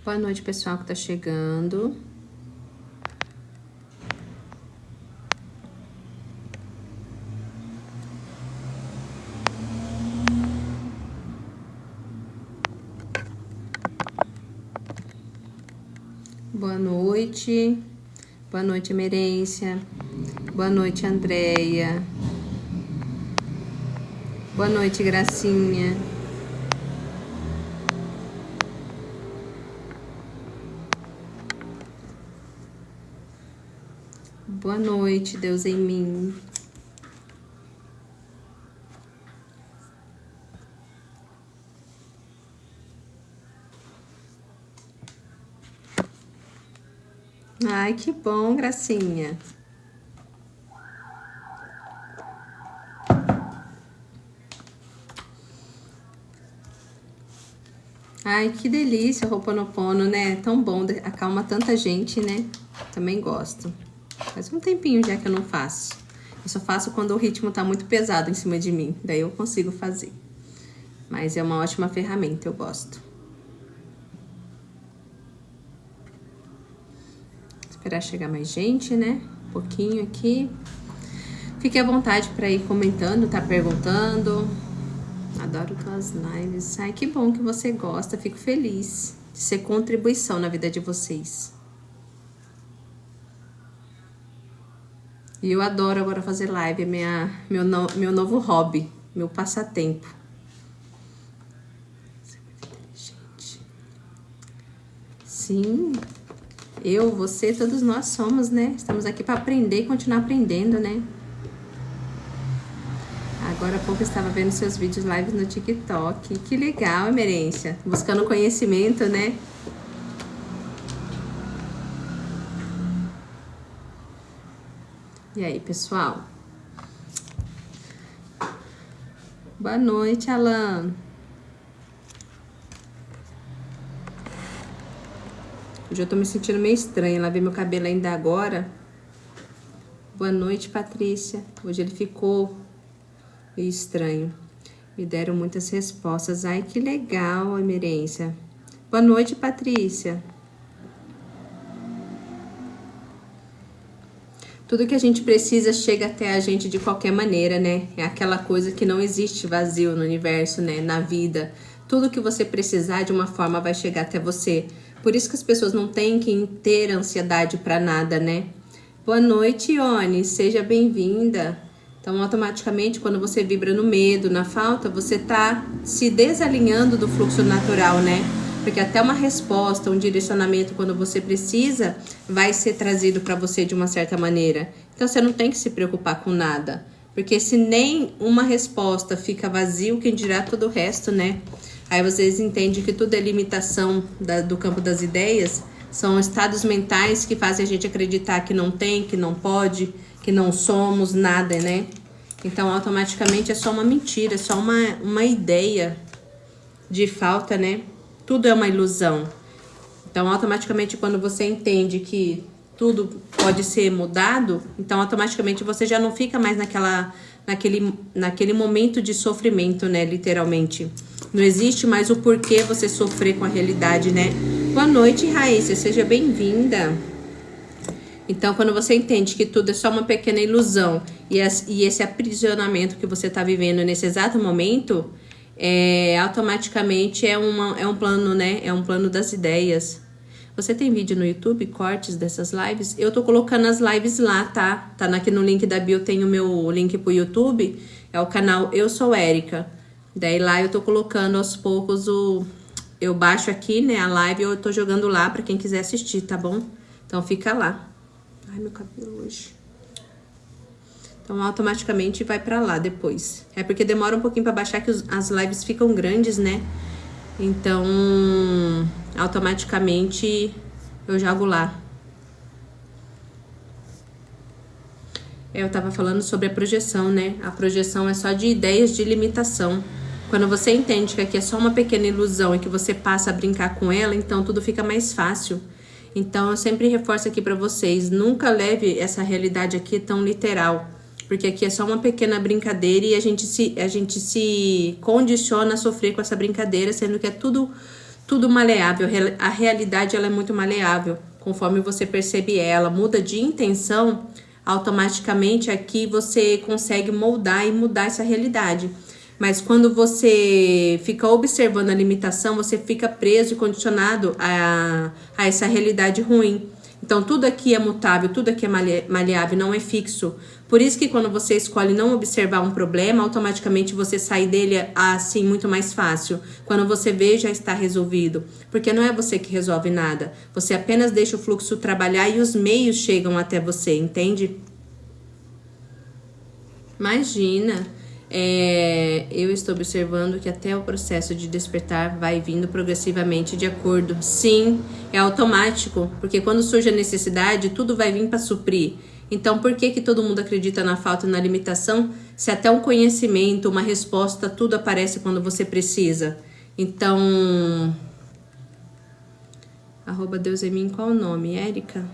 Boa noite, pessoal que tá chegando. Boa noite. Boa noite, Emerência. Boa noite, Andréia. Boa noite, Gracinha. Boa noite, Deus em mim. Ai, que bom, Gracinha. Ai, que delícia o Ho'oponopono, né? Tão bom, acalma tanta gente, né? Também gosto. Faz um tempinho já que eu não faço. Eu só faço quando o ritmo tá muito pesado em cima de mim. Daí eu consigo fazer. Mas é uma ótima ferramenta, eu gosto. Esperar chegar mais gente, né? Um pouquinho aqui. Fique à vontade para ir comentando, tá perguntando. Adoro tuas lives. Ai, que bom que você gosta. Fico feliz de ser contribuição na vida de vocês. E eu adoro agora fazer live. É meu novo hobby, meu passatempo. Você é muito inteligente. Sim. Eu, você, todos nós somos, né? Estamos aqui para aprender e continuar aprendendo, né? Agora há pouco eu estava vendo seus vídeos lives no TikTok. Que legal, Emerência. Buscando conhecimento, né? E aí, pessoal? Boa noite, Alan. Hoje eu tô me sentindo meio estranha. Lavei meu cabelo ainda agora. Boa noite, Patrícia. Hoje ele ficou meio estranho. Me deram muitas respostas. Ai, que legal, Emerência. Boa noite, Patrícia. Tudo que a gente precisa chega até a gente de qualquer maneira, né? É aquela coisa que não existe vazio no universo, né? Na vida. Tudo que você precisar, de uma forma, vai chegar até você. Por isso que as pessoas não têm que ter ansiedade para nada, né? Boa noite, Ione. Seja bem-vinda. Então, automaticamente, quando você vibra no medo, na falta, você tá se desalinhando do fluxo natural, né? Porque até uma resposta, um direcionamento, quando você precisa, vai ser trazido para você de uma certa maneira. Então, você não tem que se preocupar com nada. Porque se nem uma resposta fica vazio, quem dirá todo o resto, né? Aí vocês entendem que tudo é limitação do campo das ideias. São estados mentais que fazem a gente acreditar que não tem, que não pode, que não somos nada, né? Então, automaticamente, é só uma mentira, é só uma ideia de falta, né? Tudo é uma ilusão. Então, automaticamente, quando você entende que tudo pode ser mudado, então, automaticamente, você já não fica mais naquele momento de sofrimento, né? Literalmente. Não existe mais o porquê você sofrer com a realidade, né? Boa noite, Raíssa. Seja bem-vinda. Então, quando você entende que tudo é só uma pequena ilusão e esse aprisionamento que você está vivendo nesse exato momento, automaticamente é um plano, né? É um plano das ideias. Você tem vídeo no YouTube, cortes dessas lives? Eu tô colocando as lives lá, tá? Tá aqui no link da bio, tem o meu link pro YouTube. É o canal Eu Sou Érica. Daí lá eu tô colocando aos poucos eu baixo aqui, né, a live, eu tô jogando lá pra quem quiser assistir, tá bom? Então fica lá. Ai, meu cabelo hoje. Então automaticamente vai pra lá depois. É porque demora um pouquinho pra baixar que as lives ficam grandes, né? Então automaticamente eu jogo lá. Eu tava falando sobre a projeção, né? A projeção é só de ideias de limitação. Quando você entende que aqui é só uma pequena ilusão e que você passa a brincar com ela, então tudo fica mais fácil. Então eu sempre reforço aqui pra vocês, nunca leve essa realidade aqui tão literal. Porque aqui é só uma pequena brincadeira e a gente se condiciona a sofrer com essa brincadeira, sendo que é tudo tudo maleável. A realidade ela é muito maleável. Conforme você percebe ela, muda de intenção, automaticamente aqui você consegue moldar e mudar essa realidade. Mas quando você fica observando a limitação, você fica preso e condicionado a essa realidade ruim. Então, tudo aqui é mutável, tudo aqui é maleável, não é fixo. Por isso que quando você escolhe não observar um problema, automaticamente você sai dele assim muito mais fácil. Quando você vê, já está resolvido. Porque não é você que resolve nada. Você apenas deixa o fluxo trabalhar e os meios chegam até você, entende? Imagina. Eu estou observando que até o processo de despertar vai vindo progressivamente de acordo. Sim, é automático, porque quando surge a necessidade, tudo vai vir para suprir. Então, por que todo mundo acredita na falta e na limitação, se até um conhecimento, uma resposta, tudo aparece quando você precisa? Então, @Deus em mim, qual o nome? Érica?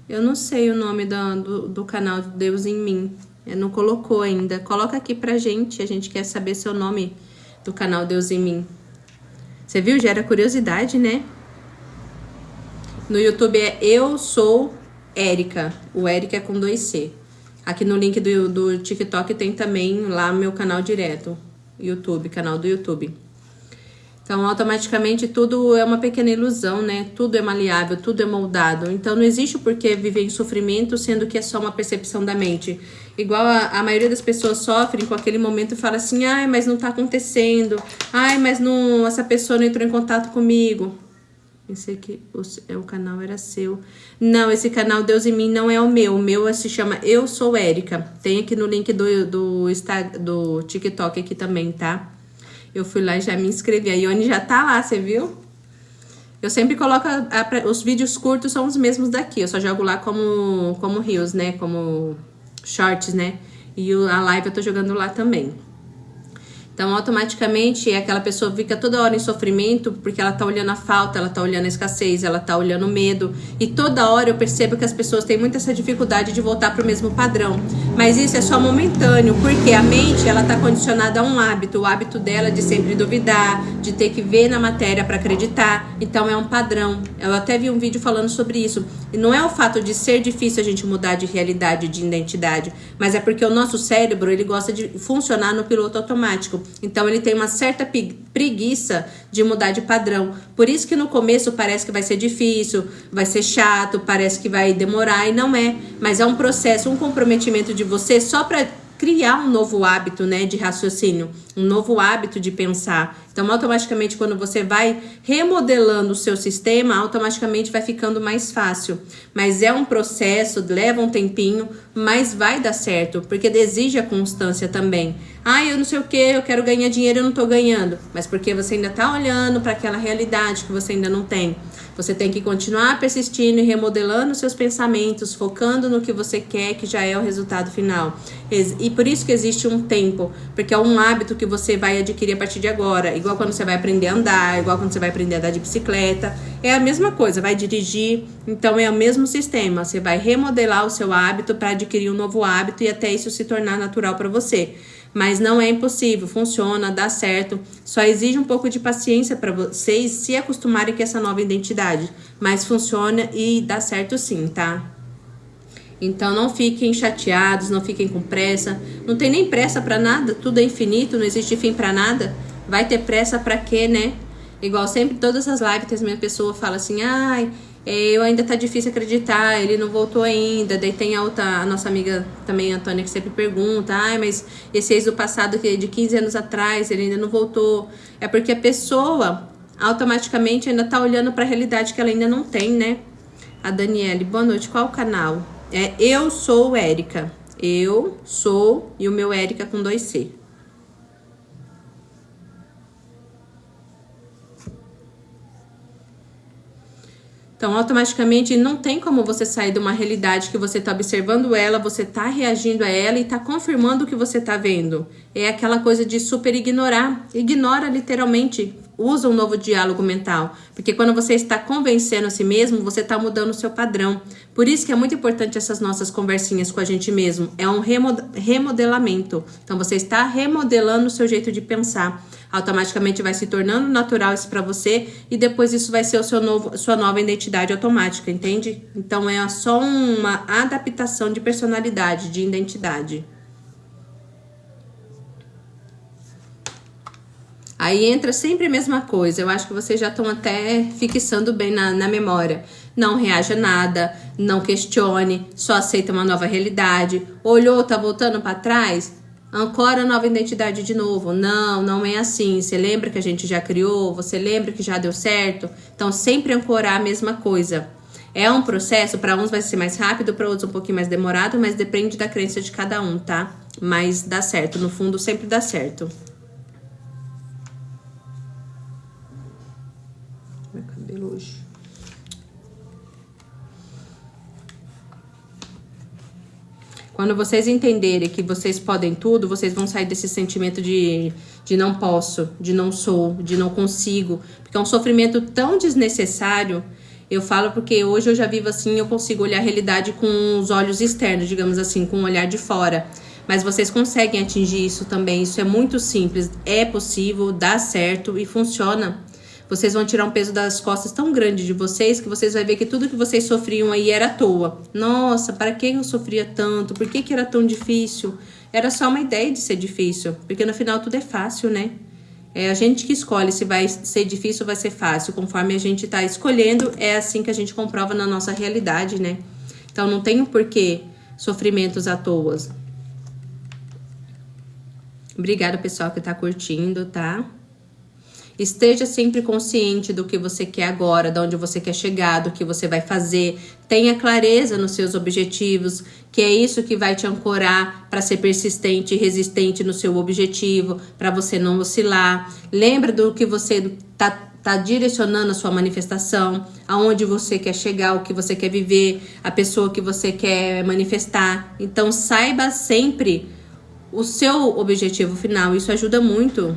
Eu não sei o nome do canal Deus em mim. Não colocou ainda. Coloca aqui pra gente. A gente quer saber seu nome do canal Deus em mim. Você viu? Gera curiosidade, né? No YouTube é Eu Sou Érica. O Érica é com 2C. Aqui no link do TikTok tem também lá meu canal direto. YouTube, canal do YouTube. Então, automaticamente, tudo é uma pequena ilusão, né? Tudo é maleável, tudo é moldado. Então, não existe o porquê viver em sofrimento, sendo que é só uma percepção da mente. Igual a maioria das pessoas sofrem com aquele momento e fala assim, ai, mas não tá acontecendo. Ai, mas não, essa pessoa não entrou em contato comigo. Pensei que o canal era seu. Não, esse canal Deus em mim não é o meu. O meu se chama Eu Sou Érica. Tem aqui no link do TikTok aqui também, tá? Eu fui lá e já me inscrevi. A Ione já tá lá, você viu? Eu sempre coloco... os vídeos curtos são os mesmos daqui. Eu só jogo lá como reels, né? Como shorts, né? E a live eu tô jogando lá também. Então, automaticamente, aquela pessoa fica toda hora em sofrimento porque ela tá olhando a falta, ela tá olhando a escassez, ela tá olhando o medo. E toda hora eu percebo que as pessoas têm muito essa dificuldade de voltar pro mesmo padrão. Mas isso é só momentâneo, porque a mente, ela tá condicionada a um hábito. O hábito dela de sempre duvidar, de ter que ver na matéria para acreditar. Então, é um padrão. Eu até vi um vídeo falando sobre isso. E não é o fato de ser difícil a gente mudar de realidade, de identidade, mas é porque o nosso cérebro, ele gosta de funcionar no piloto automático. Então, ele tem uma certa preguiça de mudar de padrão. Por isso que no começo parece que vai ser difícil, vai ser chato, parece que vai demorar, e não é. Mas é um processo, um comprometimento de você só para criar um novo hábito, né, de raciocínio, um novo hábito de pensar. Então, automaticamente, quando você vai remodelando o seu sistema, automaticamente vai ficando mais fácil. Mas é um processo, leva um tempinho, mas vai dar certo, porque exige a constância também. Ah, eu não sei o que, eu quero ganhar dinheiro e eu não tô ganhando. Mas porque você ainda tá olhando para aquela realidade que você ainda não tem. Você tem que continuar persistindo e remodelando seus pensamentos, focando no que você quer, que já é o resultado final. E por isso que existe um tempo, porque é um hábito que você vai adquirir a partir de agora. Igual quando você vai aprender a andar, igual quando você vai aprender a andar de bicicleta. É a mesma coisa, vai dirigir. Então é o mesmo sistema. Você vai remodelar o seu hábito para adquirir um novo hábito e até isso se tornar natural para você. Mas não é impossível, funciona, dá certo. Só exige um pouco de paciência para vocês se acostumarem com essa nova identidade. Mas funciona e dá certo sim, tá? Então não fiquem chateados, não fiquem com pressa. Não tem nem pressa para nada, tudo é infinito, não existe fim para nada. Vai ter pressa para quê, né? Igual sempre, todas as lives que a minha pessoa fala assim, ai... eu ainda tá difícil acreditar, ele não voltou ainda. Daí tem a nossa amiga também, a Antônia, que sempre pergunta, ai, mas esse ex do passado, que de 15 anos atrás, ele ainda não voltou. É porque a pessoa automaticamente ainda tá olhando para a realidade que ela ainda não tem, né? A Daniele, boa noite, qual o canal? Eu Sou Érica. Eu sou, e o meu Érica com 2C. Então, automaticamente, não tem como você sair de uma realidade que você está observando ela, você está reagindo a ela e está confirmando o que você está vendo. É aquela coisa de super ignorar. Ignora, literalmente. usa um novo diálogo mental. Porque quando você está convencendo a si mesmo, você está mudando o seu padrão. Por isso que é muito importante essas nossas conversinhas com a gente mesmo. É um remodelamento. Então você está remodelando o seu jeito de pensar. Automaticamente vai se tornando natural isso para você e depois isso vai ser sua nova identidade automática, entende? Então é só uma adaptação de personalidade, de identidade. Aí entra sempre a mesma coisa. Eu acho que vocês já estão até fixando bem na memória. Não reaja a nada, não questione, só aceita uma nova realidade. Olhou, tá voltando para trás? Ancora a nova identidade de novo. Não, não é assim. Você lembra que a gente já criou? Você lembra que já deu certo? Então, sempre ancorar a mesma coisa. É um processo, para uns vai ser mais rápido, para outros um pouquinho mais demorado, mas depende da crença de cada um, tá? Mas dá certo, no fundo sempre dá certo. Meu cabelo hoje. Quando vocês entenderem que vocês podem tudo, vocês vão sair desse sentimento de não posso, de não sou, de não consigo. Porque é um sofrimento tão desnecessário. Eu falo porque hoje eu já vivo assim, eu consigo olhar a realidade com os olhos externos, digamos assim, com o olhar de fora. Mas vocês conseguem atingir isso também, isso é muito simples, é possível, dá certo e funciona. Vocês vão tirar um peso das costas tão grande de vocês que vocês vão ver que tudo que vocês sofriam aí era à toa. Nossa, para que eu sofria tanto? Por que era tão difícil? Era só uma ideia de ser difícil, porque no final tudo é fácil, né? É a gente que escolhe se vai ser difícil ou vai ser fácil. Conforme a gente tá escolhendo, é assim que a gente comprova na nossa realidade, né? Então não tem um porquê sofrimentos à toa. Obrigada, pessoal, que tá curtindo, tá? Esteja sempre consciente do que você quer agora, de onde você quer chegar, do que você vai fazer. Tenha clareza nos seus objetivos, que é isso que vai te ancorar para ser persistente e resistente no seu objetivo, para você não oscilar. Lembra do que você tá direcionando a sua manifestação, aonde você quer chegar, o que você quer viver, a pessoa que você quer manifestar. Então, saiba sempre o seu objetivo final. Isso ajuda muito.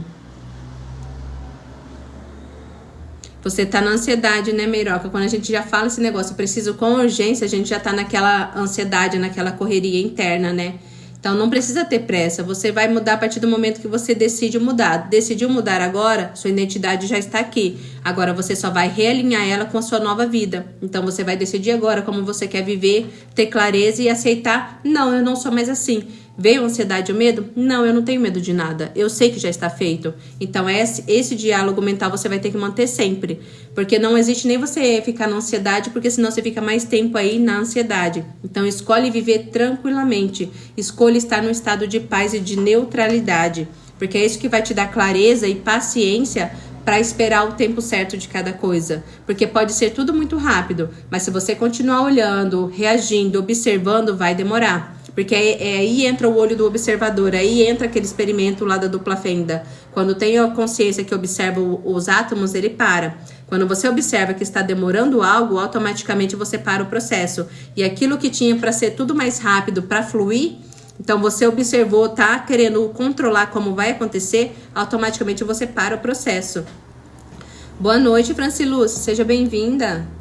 Você tá na ansiedade, né, Meiroca? Quando a gente já fala esse negócio, eu preciso com urgência, a gente já tá naquela ansiedade, naquela correria interna, né? Então não precisa ter pressa, você vai mudar a partir do momento que você decide mudar. Decidiu mudar agora, sua identidade já está aqui. Agora você só vai realinhar ela com a sua nova vida. Então você vai decidir agora como você quer viver, ter clareza e aceitar, não, eu não sou mais assim. Veio a ansiedade e o medo? Não, eu não tenho medo de nada. Eu sei que já está feito. Então, esse diálogo mental você vai ter que manter sempre. Porque não existe nem você ficar na ansiedade, porque senão você fica mais tempo aí na ansiedade. Então, escolhe viver tranquilamente. Escolha estar no estado de paz e de neutralidade. Porque é isso que vai te dar clareza e paciência para esperar o tempo certo de cada coisa. Porque pode ser tudo muito rápido, mas se você continuar olhando, reagindo, observando, vai demorar. Porque aí entra o olho do observador, aí entra aquele experimento lá da dupla fenda. Quando tem a consciência que observa os átomos, ele para. Quando você observa que está demorando algo, automaticamente você para o processo. E aquilo que tinha para ser tudo mais rápido, para fluir, então você observou, tá querendo controlar como vai acontecer, automaticamente você para o processo. Boa noite, Franciluz, seja bem-vinda.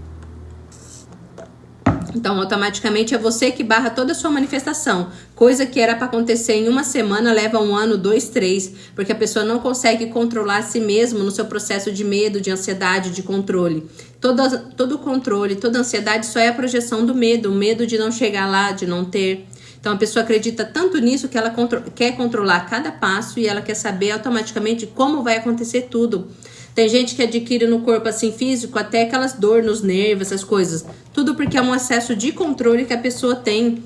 Então, automaticamente é você que barra toda a sua manifestação. Coisa que era para acontecer em uma semana, leva 1 ano, 2, 3. Porque a pessoa não consegue controlar a si mesmo no seu processo de medo, de ansiedade, de controle. Todo controle, toda ansiedade só é a projeção do medo. O medo de não chegar lá, de não ter. Então, a pessoa acredita tanto nisso que ela quer controlar cada passo e ela quer saber automaticamente como vai acontecer tudo. Tem gente que adquire no corpo assim físico até aquelas dor nos nervos, essas coisas. Tudo porque é um excesso de controle que a pessoa tem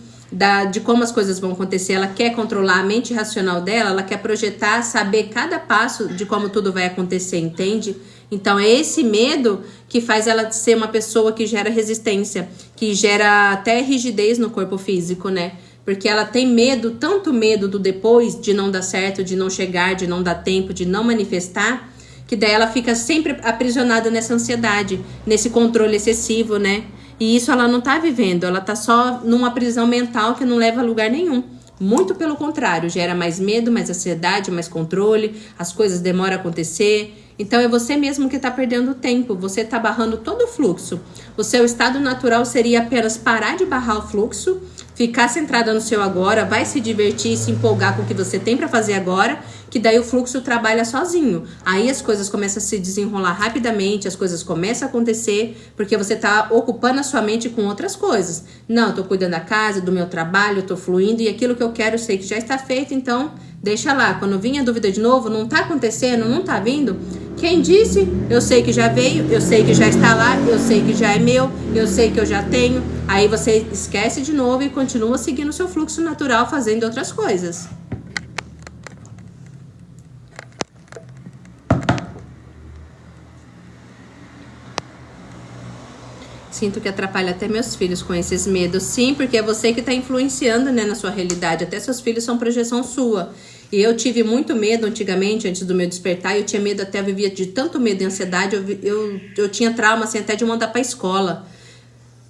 de como as coisas vão acontecer. Ela quer controlar a mente racional dela, ela quer projetar, saber cada passo de como tudo vai acontecer, entende? Então é esse medo que faz ela ser uma pessoa que gera resistência, que gera até rigidez no corpo físico, né? Porque ela tem medo, tanto medo do depois, de não dar certo, de não chegar, de não dar tempo, de não manifestar, que daí ela fica sempre aprisionada nessa ansiedade, nesse controle excessivo, né? E isso ela não tá vivendo, ela tá só numa prisão mental que não leva a lugar nenhum. Muito pelo contrário, gera mais medo, mais ansiedade, mais controle, as coisas demoram a acontecer. Então é você mesmo que está perdendo tempo, você está barrando todo o fluxo. O seu estado natural seria apenas parar de barrar o fluxo, ficar centrada no seu agora, vai se divertir, se empolgar com o que você tem para fazer agora, que daí o fluxo trabalha sozinho. Aí as coisas começam a se desenrolar rapidamente, as coisas começam a acontecer, porque você tá ocupando a sua mente com outras coisas. Não, eu tô cuidando da casa, do meu trabalho, eu tô fluindo, e aquilo que eu quero eu sei que já está feito, então deixa lá. Quando vir a dúvida de novo, não tá acontecendo, não tá vindo, quem disse? Eu sei que já veio, eu sei que já está lá, eu sei que já é meu, eu sei que eu já tenho. Aí você esquece de novo e continua seguindo o seu fluxo natural, fazendo outras coisas. Sinto que atrapalha até meus filhos com esses medos. Sim, porque é você que está influenciando, né, na sua realidade. Até seus filhos são projeção sua. E eu tive muito medo antigamente, antes do meu despertar. Eu tinha medo, até eu vivia de tanto medo e ansiedade. Eu tinha trauma, assim, até de mandar pra escola.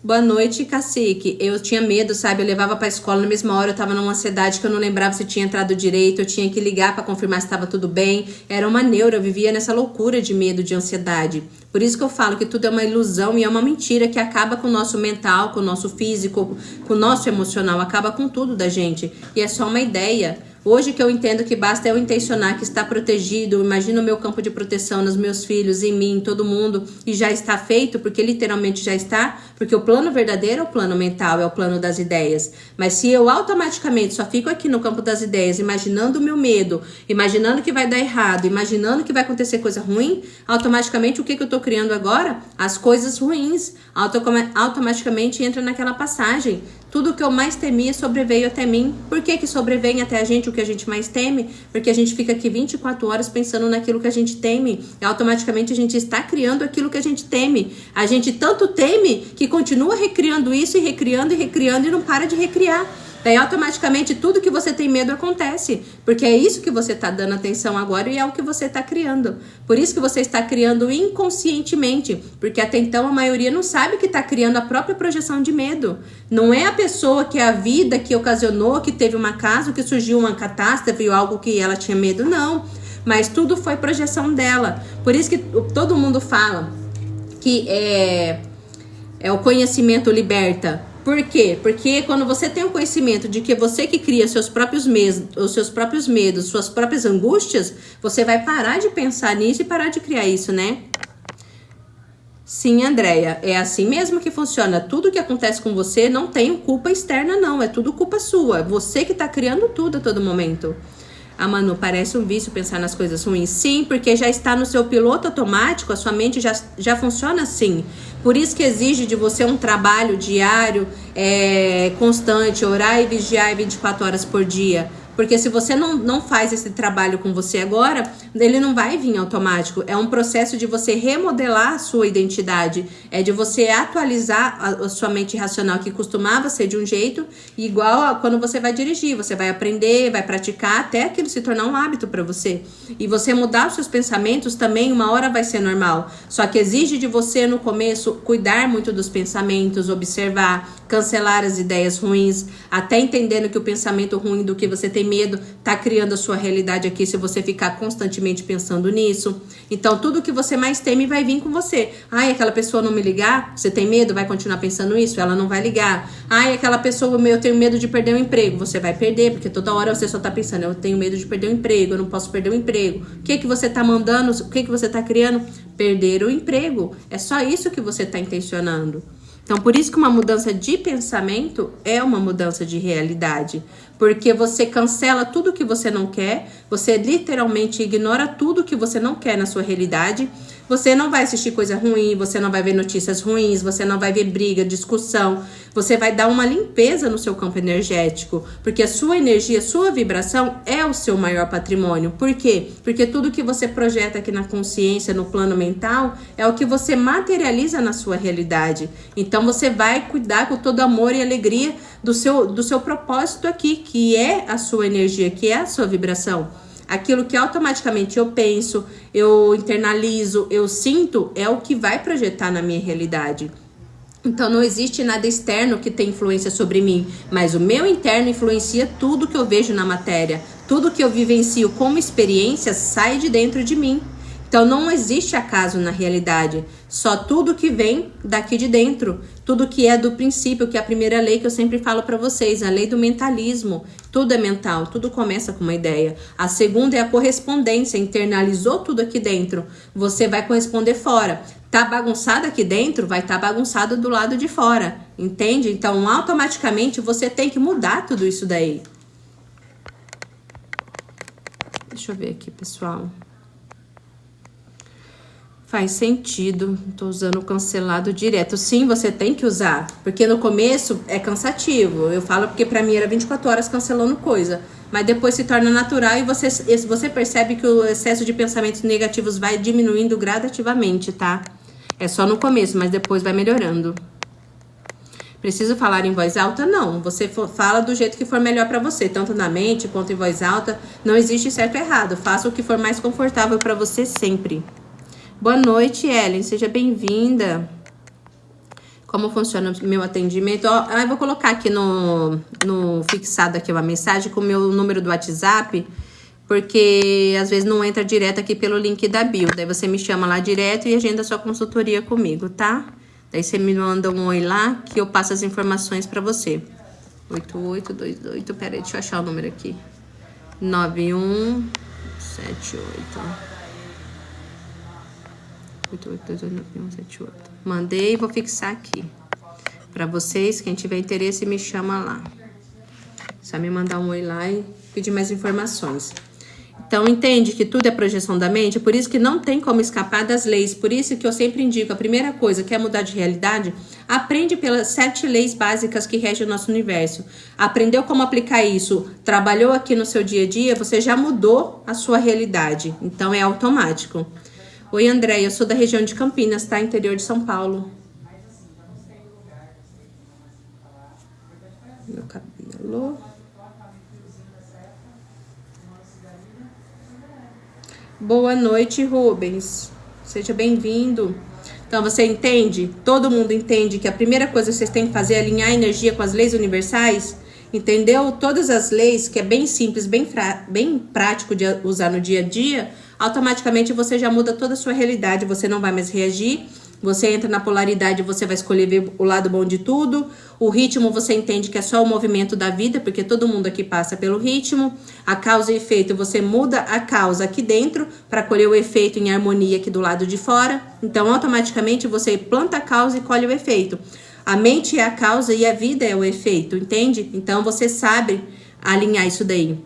Boa noite, cacique. Eu tinha medo, sabe? Eu levava pra escola, na mesma hora eu tava numa ansiedade que eu não lembrava se tinha entrado direito. Eu tinha que ligar pra confirmar se estava tudo bem. Era uma neura, eu vivia nessa loucura de medo, de ansiedade. Por isso que eu falo que tudo é uma ilusão e é uma mentira que acaba com o nosso mental, com o nosso físico, com o nosso emocional. Acaba com tudo da gente. E é só uma ideia. Hoje que eu entendo que basta eu intencionar que está protegido, imagina o meu campo de proteção nos meus filhos, em mim, em todo mundo, e já está feito, porque literalmente já está, porque o plano verdadeiro é o plano mental, é o plano das ideias. Mas se eu automaticamente só fico aqui no campo das ideias, imaginando o meu medo, imaginando que vai dar errado, imaginando que vai acontecer coisa ruim, automaticamente o que eu estou criando agora? As coisas ruins. Automaticamente entra naquela passagem. Tudo que eu mais temia sobreveio até mim. Por que sobrevém até a gente o que a gente mais teme? Porque a gente fica aqui 24 horas pensando naquilo que a gente teme. E automaticamente a gente está criando aquilo que a gente teme. A gente tanto teme que continua recriando isso e recriando e não para de recriar. Daí automaticamente tudo que você tem medo acontece, porque é isso que você está dando atenção agora e é o que você está criando. Por isso que você está criando inconscientemente, porque até então a maioria não sabe que está criando a própria projeção de medo. Não é a pessoa que é a vida que ocasionou, que teve um acaso, que surgiu uma catástrofe ou algo que ela tinha medo, não. Mas tudo foi projeção dela. Por isso que todo mundo fala que o conhecimento liberta. Por quê? Porque quando você tem o conhecimento de que você que cria seus próprios medos, suas próprias angústias, você vai parar de pensar nisso e parar de criar isso, né? Sim, Andréia, é assim mesmo que funciona. Tudo que acontece com você não tem culpa externa, não. É tudo culpa sua. É você que tá criando tudo a todo momento. Ah, Manu, parece um vício pensar nas coisas ruins. Sim, porque já está no seu piloto automático, a sua mente já funciona assim. Por isso que exige de você um trabalho diário, constante, orar e vigiar 24 horas por dia. Porque se você não faz esse trabalho com você agora, ele não vai vir automático. É um processo de você remodelar a sua identidade. É de você atualizar a sua mente racional, que costumava ser de um jeito, igual a quando você vai dirigir. Você vai aprender, vai praticar, até aquilo se tornar um hábito para você. E você mudar os seus pensamentos também, uma hora vai ser normal. Só que exige de você, no começo, cuidar muito dos pensamentos, observar, cancelar as ideias ruins, até entendendo que o pensamento ruim do que você tem medo tá criando a sua realidade aqui se você ficar constantemente pensando nisso. Então tudo que você mais teme vai vir com você. Ai, aquela pessoa não me ligar, você tem medo, vai continuar pensando isso, ela não vai ligar. Ai, aquela pessoa, eu tenho medo de perder o emprego, você vai perder, porque toda hora você só tá pensando, eu tenho medo de perder o emprego, eu não posso perder o emprego. O que você tá mandando, o que você tá criando? Perder o emprego. É só isso que você tá intencionando. Então, por isso que uma mudança de pensamento é uma mudança de realidade. Porque você cancela tudo que você não quer, você literalmente ignora tudo que você não quer na sua realidade. Você não vai assistir coisa ruim, você não vai ver notícias ruins, você não vai ver briga, discussão. Você vai dar uma limpeza no seu campo energético, porque a sua energia, a sua vibração é o seu maior patrimônio. Por quê? Porque tudo que você projeta aqui na consciência, no plano mental, é o que você materializa na sua realidade. Então você vai cuidar com todo amor e alegria do seu propósito aqui, que é a sua energia, que é a sua vibração. Aquilo que automaticamente eu penso, eu internalizo, eu sinto, é o que vai projetar na minha realidade. Então não existe nada externo que tenha influência sobre mim, mas o meu interno influencia tudo que eu vejo na matéria. Tudo que eu vivencio como experiência sai de dentro de mim. Então não existe acaso na realidade, só tudo que vem daqui de dentro, tudo que é do princípio, que é a primeira lei que eu sempre falo para vocês, a lei do mentalismo. Tudo é mental, tudo começa com uma ideia. A segunda é a correspondência, internalizou tudo aqui dentro, você vai corresponder fora. Tá bagunçado aqui dentro, vai estar bagunçado do lado de fora, entende? Então automaticamente você tem que mudar tudo isso daí. Deixa eu ver aqui, pessoal. Faz sentido, tô usando o cancelado direto. Sim, você tem que usar, porque no começo é cansativo. Eu falo porque pra mim era 24 horas cancelando coisa, mas depois se torna natural e você percebe que o excesso de pensamentos negativos vai diminuindo gradativamente, tá? É só no começo, mas depois vai melhorando. Preciso falar em voz alta? Não, você fala do jeito que for melhor pra você, tanto na mente quanto em voz alta. Não existe certo ou errado, faça o que for mais confortável pra você sempre. Boa noite, Ellen. Seja bem-vinda. Como funciona o meu atendimento? Eu vou colocar aqui no fixado aqui uma mensagem com o meu número do WhatsApp, porque às vezes não entra direto aqui pelo link da bio. Daí você me chama lá direto e agenda sua consultoria comigo, tá? Daí você me manda um oi lá que eu passo as informações pra você. 8828, peraí, deixa eu achar o número aqui. 9178. 88289178. Mandei e vou fixar aqui. Pra vocês, quem tiver interesse, me chama lá. Só me mandar um oi lá e pedir mais informações. Então, entende que tudo é projeção da mente, por isso que não tem como escapar das leis. Por isso que eu sempre indico, a primeira coisa, quer mudar de realidade? Aprende pelas 7 leis básicas que regem o nosso universo. Aprendeu como aplicar isso, trabalhou aqui no seu dia a dia, você já mudou a sua realidade. Então, é automático. Oi, André, eu sou da região de Campinas, tá? Interior de São Paulo. Meu cabelo. Boa noite, Rubens. Seja bem-vindo. Então, você entende? Todo mundo entende que a primeira coisa que vocês têm que fazer é alinhar a energia com as leis universais? Entendeu? Todas as leis, que é bem simples, bem prático de usar no dia a dia, automaticamente você já muda toda a sua realidade, você não vai mais reagir, você entra na polaridade, você vai escolher ver o lado bom de tudo, o ritmo você entende que é só o movimento da vida, porque todo mundo aqui passa pelo ritmo, a causa e efeito, você muda a causa aqui dentro para colher o efeito em harmonia aqui do lado de fora, então automaticamente você planta a causa e colhe o efeito. A mente é a causa e a vida é o efeito, entende? Então você sabe alinhar isso daí.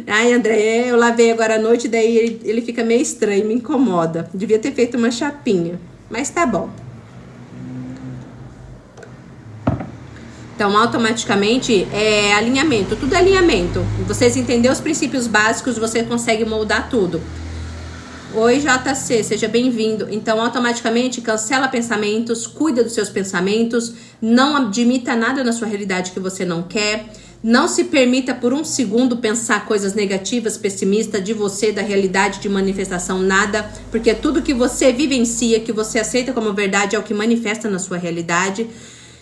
Ai, André, eu lavei agora à noite, daí ele fica meio estranho, me incomoda. Devia ter feito uma chapinha, mas tá bom. Então, automaticamente, é alinhamento, tudo é alinhamento. Vocês entenderam os princípios básicos, você consegue moldar tudo. Oi, JC, seja bem-vindo. Então, automaticamente, cancela pensamentos, cuida dos seus pensamentos, não admita nada na sua realidade que você não quer. Não se permita por um segundo pensar coisas negativas, pessimistas de você, da realidade de manifestação, nada. Porque tudo que você vivencia, que você aceita como verdade, é o que manifesta na sua realidade.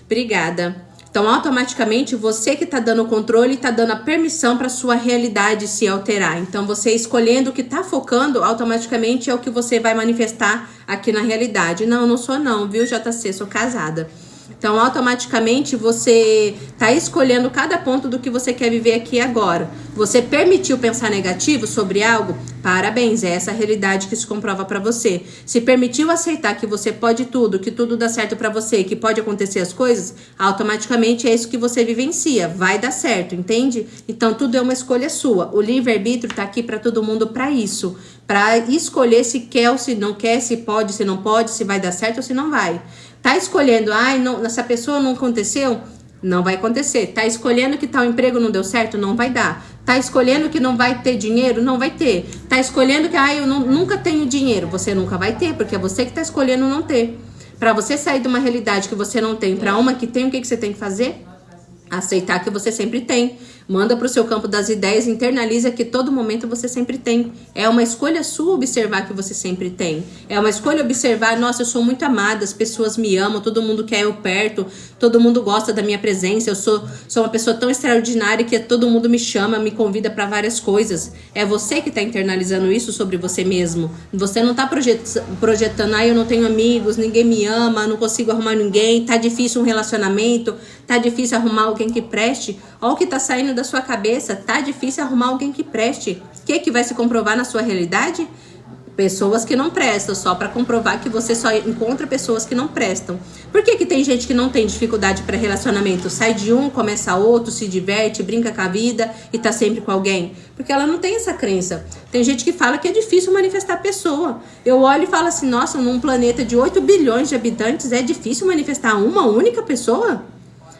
Obrigada. Então, automaticamente, você que está dando o controle, está dando a permissão para sua realidade se alterar. Então, você escolhendo o que está focando, automaticamente é o que você vai manifestar aqui na realidade. Não, não sou não, viu, JC? Sou casada. Então, automaticamente, você está escolhendo cada ponto do que você quer viver aqui agora. Você permitiu pensar negativo sobre algo? Parabéns, é essa a realidade que se comprova para você. Se permitiu aceitar que você pode tudo, que tudo dá certo para você, que pode acontecer as coisas, automaticamente é isso que você vivencia. Vai dar certo, entende? Então, tudo é uma escolha sua. O livre-arbítrio está aqui para todo mundo para isso. Para escolher se quer ou se não quer, se pode, se não pode, se vai dar certo ou se não vai. Tá escolhendo, não, essa pessoa não aconteceu? Não vai acontecer. Tá escolhendo que tal emprego não deu certo? Não vai dar. Tá escolhendo que não vai ter dinheiro? Não vai ter. Tá escolhendo que, eu nunca tenho dinheiro? Você nunca vai ter, porque é você que tá escolhendo não ter. Pra você sair de uma realidade que você não tem pra uma que tem, o que você tem que fazer? Aceitar que você sempre tem. Manda para o seu campo das ideias, internaliza que todo momento você sempre tem. É uma escolha sua observar que você sempre tem. É uma escolha observar, nossa, eu sou muito amada, as pessoas me amam, todo mundo quer eu perto, todo mundo gosta da minha presença, eu sou uma pessoa tão extraordinária que todo mundo me chama, me convida para várias coisas. É você que está internalizando isso sobre você mesmo. Você não está projetando, eu não tenho amigos, ninguém me ama, não consigo arrumar ninguém, tá difícil um relacionamento, tá difícil arrumar alguém que preste. Olha o que tá saindo da sua cabeça, tá difícil arrumar alguém que preste. O que vai se comprovar na sua realidade? Pessoas que não prestam, só para comprovar que você só encontra pessoas que não prestam. Por que tem gente que não tem dificuldade para relacionamento? Sai de um, começa outro, se diverte, brinca com a vida e tá sempre com alguém? Porque ela não tem essa crença. Tem gente que fala que é difícil manifestar pessoa. Eu olho e falo assim, nossa, num planeta de 8 bilhões de habitantes é difícil manifestar uma única pessoa?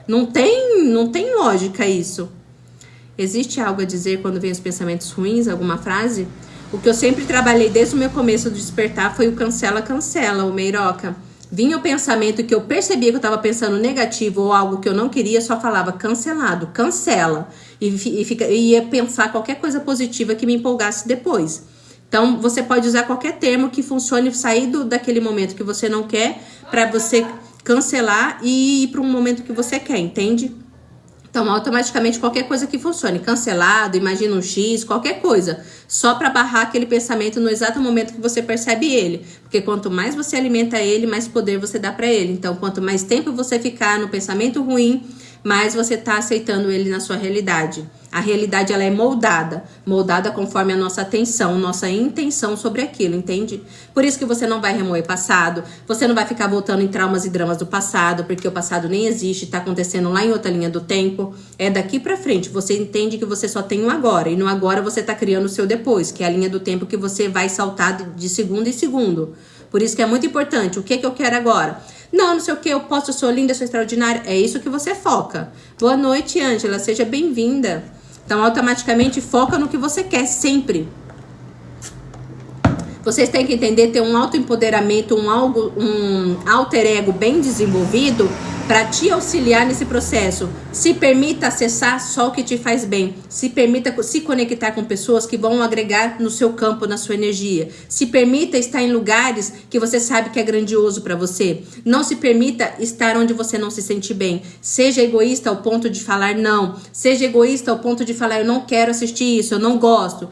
Não tem lógica isso. Existe algo a dizer quando vem os pensamentos ruins, alguma frase? O que eu sempre trabalhei desde o meu começo do despertar foi o cancela, cancela, o Meiroca. Vinha o pensamento que eu percebia que eu estava pensando negativo ou algo que eu não queria, só falava cancelado, cancela. E ia pensar qualquer coisa positiva que me empolgasse depois. Então, você pode usar qualquer termo que funcione, sair daquele momento que você não quer, para você cancelar e ir para um momento que você quer, entende? Então, automaticamente, qualquer coisa que funcione, cancelado, imagina um X, qualquer coisa, só para barrar aquele pensamento no exato momento que você percebe ele. Porque quanto mais você alimenta ele, mais poder você dá para ele. Então, quanto mais tempo você ficar no pensamento ruim, mais você está aceitando ele na sua realidade. A realidade, ela é moldada conforme a nossa atenção, nossa intenção sobre aquilo, entende? Por isso que você não vai remoer passado, você não vai ficar voltando em traumas e dramas do passado, porque o passado nem existe, tá acontecendo lá em outra linha do tempo. É daqui pra frente, você entende que você só tem um agora, e no agora você tá criando o seu depois, que é a linha do tempo que você vai saltar de segundo em segundo. Por isso que é muito importante, o que eu quero agora? Não sei o que, eu sou linda, sou extraordinária. É isso que você foca. Boa noite, Ângela, seja bem-vinda. Então, automaticamente, foca no que você quer, sempre. Vocês têm que entender, ter um autoempoderamento, um alter ego bem desenvolvido para te auxiliar nesse processo. Se permita acessar só o que te faz bem. Se permita se conectar com pessoas que vão agregar no seu campo, na sua energia. Se permita estar em lugares que você sabe que é grandioso para você. Não se permita estar onde você não se sente bem. Seja egoísta ao ponto de falar não. Seja egoísta ao ponto de falar eu não quero assistir isso, eu não gosto.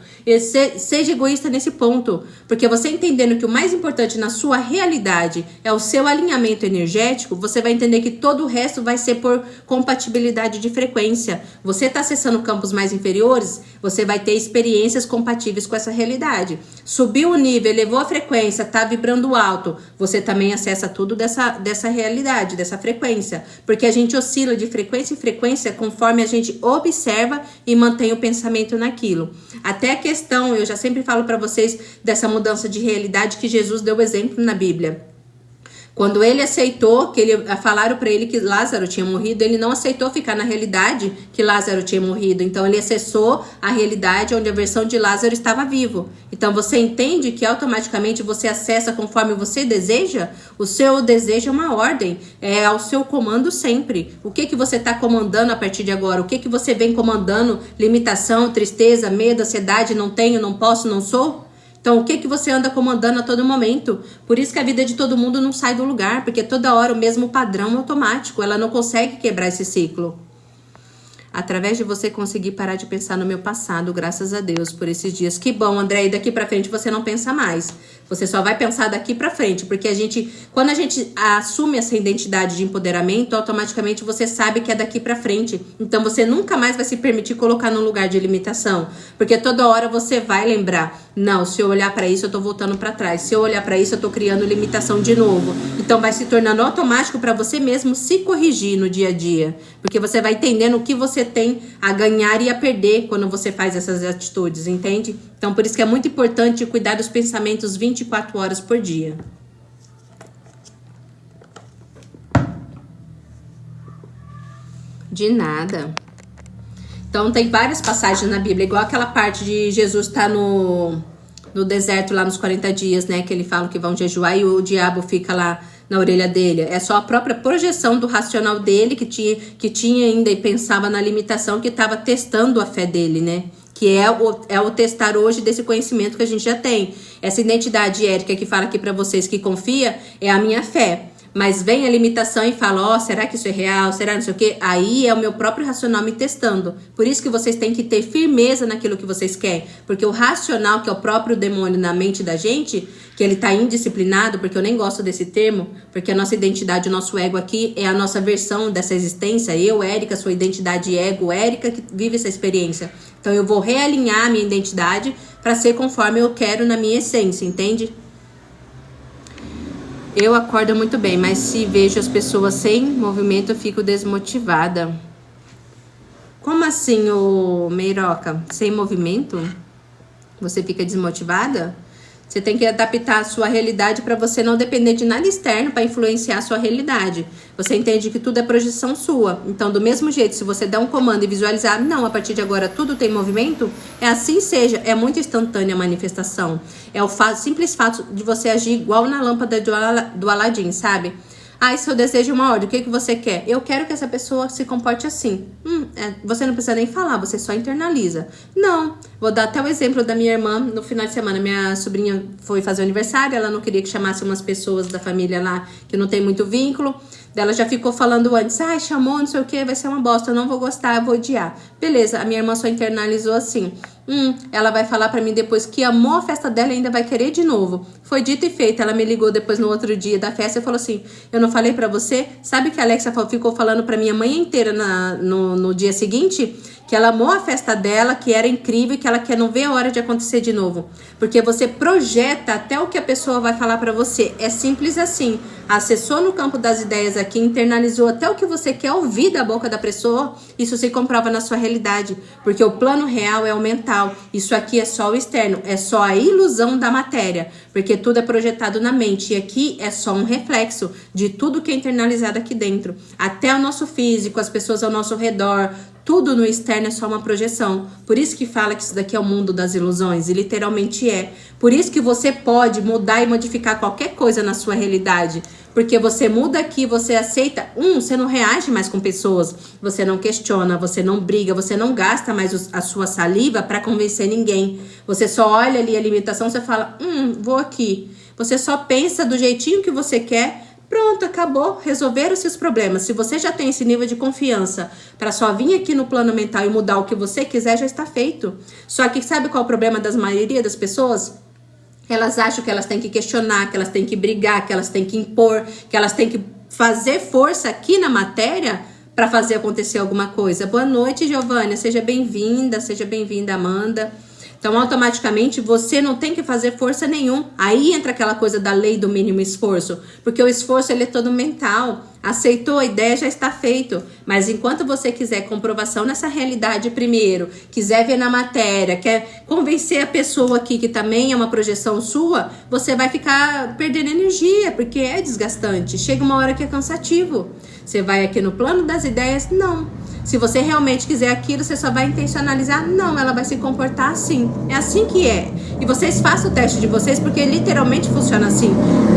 Seja egoísta nesse ponto. Porque você entendendo que o mais importante na sua realidade é o seu alinhamento energético, você vai entender que todo o resto vai ser por compatibilidade de frequência. Você está acessando campos mais inferiores, você vai ter experiências compatíveis com essa realidade. Subiu o nível, elevou a frequência, está vibrando alto, você também acessa tudo dessa realidade, dessa frequência. Porque a gente oscila de frequência em frequência conforme a gente observa e mantém o pensamento naquilo. Até a questão, eu já sempre falo para vocês dessa mudança de realidade que Jesus deu exemplo na Bíblia. Quando ele aceitou, falaram para ele que Lázaro tinha morrido, ele não aceitou ficar na realidade que Lázaro tinha morrido. Então, ele acessou a realidade onde a versão de Lázaro estava vivo. Então, você entende que automaticamente você acessa conforme você deseja? O seu desejo é uma ordem, é ao seu comando sempre. O que você está comandando a partir de agora? O que você vem comandando? Limitação, tristeza, medo, ansiedade, não tenho, não posso, não sou? Então, o que você anda comandando a todo momento? Por isso que a vida de todo mundo não sai do lugar, porque toda hora o mesmo padrão automático, ela não consegue quebrar esse ciclo. Através de você conseguir parar de pensar no meu passado, graças a Deus por esses dias. Que bom, André, e daqui pra frente você não pensa mais. Você só vai pensar daqui pra frente, porque quando a gente assume essa identidade de empoderamento, automaticamente você sabe que é daqui pra frente. Então você nunca mais vai se permitir colocar num lugar de limitação, porque toda hora você vai lembrar, não, se eu olhar pra isso eu tô voltando pra trás, se eu olhar pra isso eu tô criando limitação de novo. Então vai se tornando automático pra você mesmo se corrigir no dia a dia, porque você vai entendendo o que você tem a ganhar e a perder quando você faz essas atitudes, entende? Então, por isso que é muito importante cuidar dos pensamentos 24 horas por dia. De nada. Então, tem várias passagens na Bíblia, igual aquela parte de Jesus estar no deserto lá nos 40 dias, né? Que ele fala que vão jejuar e o diabo fica lá na orelha dele. É só a própria projeção do racional dele que tinha ainda e pensava na limitação, que estava testando a fé dele, né? Que é o testar hoje desse conhecimento que a gente já tem. Essa identidade Érica que fala aqui para vocês que confia é a minha fé. Mas vem a limitação e fala, ó, será que isso é real? Será não sei o quê? Aí é o meu próprio racional me testando. Por isso que vocês têm que ter firmeza naquilo que vocês querem. Porque o racional, que é o próprio demônio na mente da gente, que ele tá indisciplinado, porque eu nem gosto desse termo, porque a nossa identidade, o nosso ego aqui é a nossa versão dessa existência. Eu, Érica, sua identidade ego, Érica, que vive essa experiência. Então eu vou realinhar a minha identidade para ser conforme eu quero na minha essência, entende? Eu acordo muito bem, mas se vejo as pessoas sem movimento, eu fico desmotivada. Como assim, ô Meiroca? Sem movimento? Você fica desmotivada? Você tem que adaptar a sua realidade para você não depender de nada externo para influenciar a sua realidade. Você entende que tudo é projeção sua. Então, do mesmo jeito, se você der um comando e visualizar, não, a partir de agora tudo tem movimento, é assim seja. É muito instantânea a manifestação. É o simples fato de você agir igual na lâmpada do Aladim, sabe? Ah, e se eu desejo uma ordem, o que você quer? Eu quero que essa pessoa se comporte assim. Você não precisa nem falar, você só internaliza. Não, vou dar até o exemplo da minha irmã. No final de semana, minha sobrinha foi fazer o aniversário, ela não queria que chamasse umas pessoas da família lá que não tem muito vínculo. Ela já ficou falando antes, chamou, não sei o que, vai ser uma bosta, eu não vou gostar, eu vou odiar. Beleza, a minha irmã só internalizou assim. Ela vai falar pra mim depois que amou a festa dela e ainda vai querer de novo. Foi dito e feito. Ela me ligou depois no outro dia da festa e falou assim, eu não falei pra você? Sabe que a Alexa ficou falando pra minha mãe inteira no dia seguinte? Que ela amou a festa dela, que era incrível e que ela quer não ver a hora de acontecer de novo. Porque você projeta até o que a pessoa vai falar pra você. É simples assim. Acessou no campo das ideias aqui, internalizou até o que você quer ouvir da boca da pessoa, isso se comprova na sua realidade. Porque o plano real é o mental. Isso aqui é só o externo, é só a ilusão da matéria. Porque tudo é projetado na mente. E aqui é só um reflexo de tudo que é internalizado aqui dentro. Até o nosso físico, as pessoas ao nosso redor, tudo no externo é só uma projeção. Por isso que fala que isso daqui é o mundo das ilusões. E literalmente é. Por isso que você pode mudar e modificar qualquer coisa na sua realidade. Porque você muda aqui, você aceita. Você não reage mais com pessoas. Você não questiona, você não briga, você não gasta mais a sua saliva para convencer ninguém. Você só olha ali a limitação, você fala, vou aqui. Você só pensa do jeitinho que você quer. Pronto, acabou, resolveram-se os problemas. Se você já tem esse nível de confiança para só vir aqui no plano mental e mudar o que você quiser, já está feito. Só que sabe qual é o problema da maioria das pessoas? Elas acham que elas têm que questionar, que elas têm que brigar, que elas têm que impor, que elas têm que fazer força aqui na matéria para fazer acontecer alguma coisa. Boa noite, Giovânia, seja bem-vinda, Amanda. Então, automaticamente, você não tem que fazer força nenhuma. Aí entra aquela coisa da lei do mínimo esforço. Porque o esforço, ele é todo mental. Aceitou a ideia, já está feito. Mas enquanto você quiser comprovação nessa realidade primeiro, quiser ver na matéria, quer convencer a pessoa aqui que também é uma projeção sua, você vai ficar perdendo energia, porque é desgastante. Chega uma hora que é cansativo. Você vai aqui no plano das ideias? Não. Se você realmente quiser aquilo, você só vai intencionalizar? Não, ela vai se comportar assim. É assim que é. E vocês façam o teste de vocês, porque literalmente funciona assim.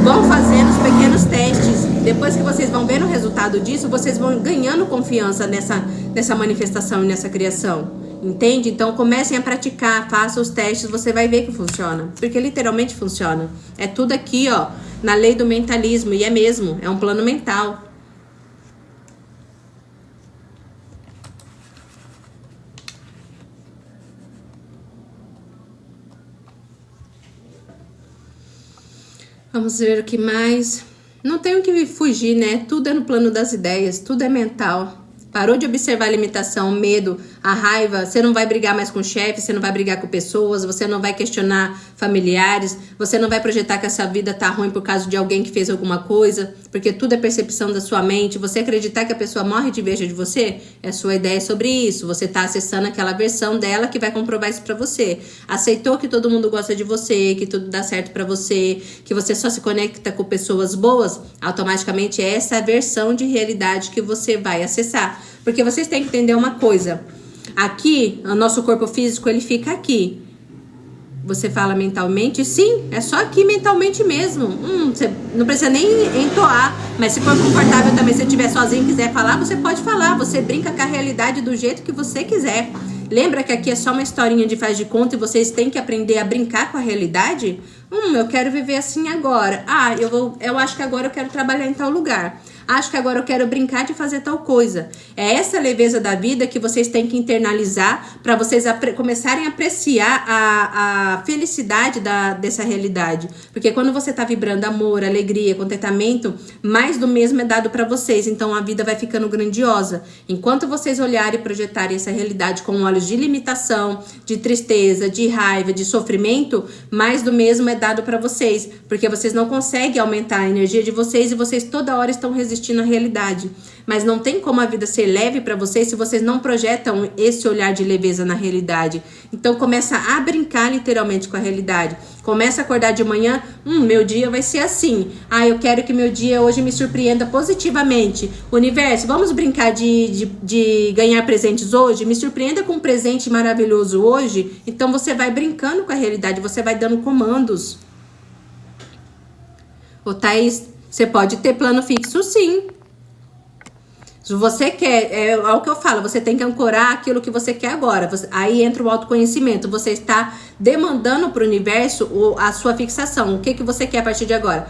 Vão fazendo os pequenos testes. Depois que vocês vão vendo o resultado disso, vocês vão ganhando confiança nessa manifestação e nessa criação. Entende? Então comecem a praticar, façam os testes, você vai ver que funciona. Porque literalmente funciona. É tudo aqui, ó, na lei do mentalismo. E é mesmo, é um plano mental. Vamos ver o que mais. Não tem o que fugir, né? Tudo é no plano das ideias, tudo é mental. Parou de observar a limitação, o medo, a raiva. Você não vai brigar mais com o chefe, você não vai brigar com pessoas, você não vai questionar familiares, você não vai projetar que essa vida tá ruim por causa de alguém que fez alguma coisa, porque tudo é percepção da sua mente. Você acreditar que a pessoa morre de inveja de você, é sua ideia sobre isso. Você tá acessando aquela versão dela que vai comprovar isso pra você. Aceitou que todo mundo gosta de você, que tudo dá certo pra você, que você só se conecta com pessoas boas, automaticamente é essa versão de realidade que você vai acessar. Porque vocês têm que entender uma coisa. Aqui, o nosso corpo físico, ele fica aqui. Você fala mentalmente? Sim, é só aqui mentalmente mesmo. Você não precisa nem entoar. Mas se for confortável também, se estiver sozinho e quiser falar, você pode falar. Você brinca com a realidade do jeito que você quiser. Lembra que aqui é só uma historinha de faz de conta e vocês têm que aprender a brincar com a realidade? Eu quero viver assim agora. Eu acho que agora eu quero trabalhar em tal lugar. Acho que agora eu quero brincar de fazer tal coisa. É essa leveza da vida que vocês têm que internalizar para vocês começarem a apreciar a felicidade dessa realidade. Porque quando você tá vibrando amor, alegria, contentamento, mais do mesmo é dado para vocês. Então a vida vai ficando grandiosa. Enquanto vocês olharem e projetarem essa realidade com olhos de limitação, de tristeza, de raiva, de sofrimento, mais do mesmo é dado para vocês. Porque vocês não conseguem aumentar a energia de vocês e vocês toda hora estão resistindo na realidade. Mas não tem como a vida ser leve para vocês se vocês não projetam esse olhar de leveza na realidade. Então começa a brincar literalmente com a realidade. Começa a acordar de manhã, meu dia vai ser assim. Eu quero que meu dia hoje me surpreenda positivamente. Universo, vamos brincar de ganhar presentes hoje? Me surpreenda com um presente maravilhoso hoje. Então você vai brincando com a realidade, você vai dando comandos. Ô Thaís, você pode ter plano fixo, sim. Se você quer, é o que eu falo, você tem que ancorar aquilo que você quer agora. Aí entra o autoconhecimento. Você está demandando para o universo a sua fixação. O que você quer a partir de agora?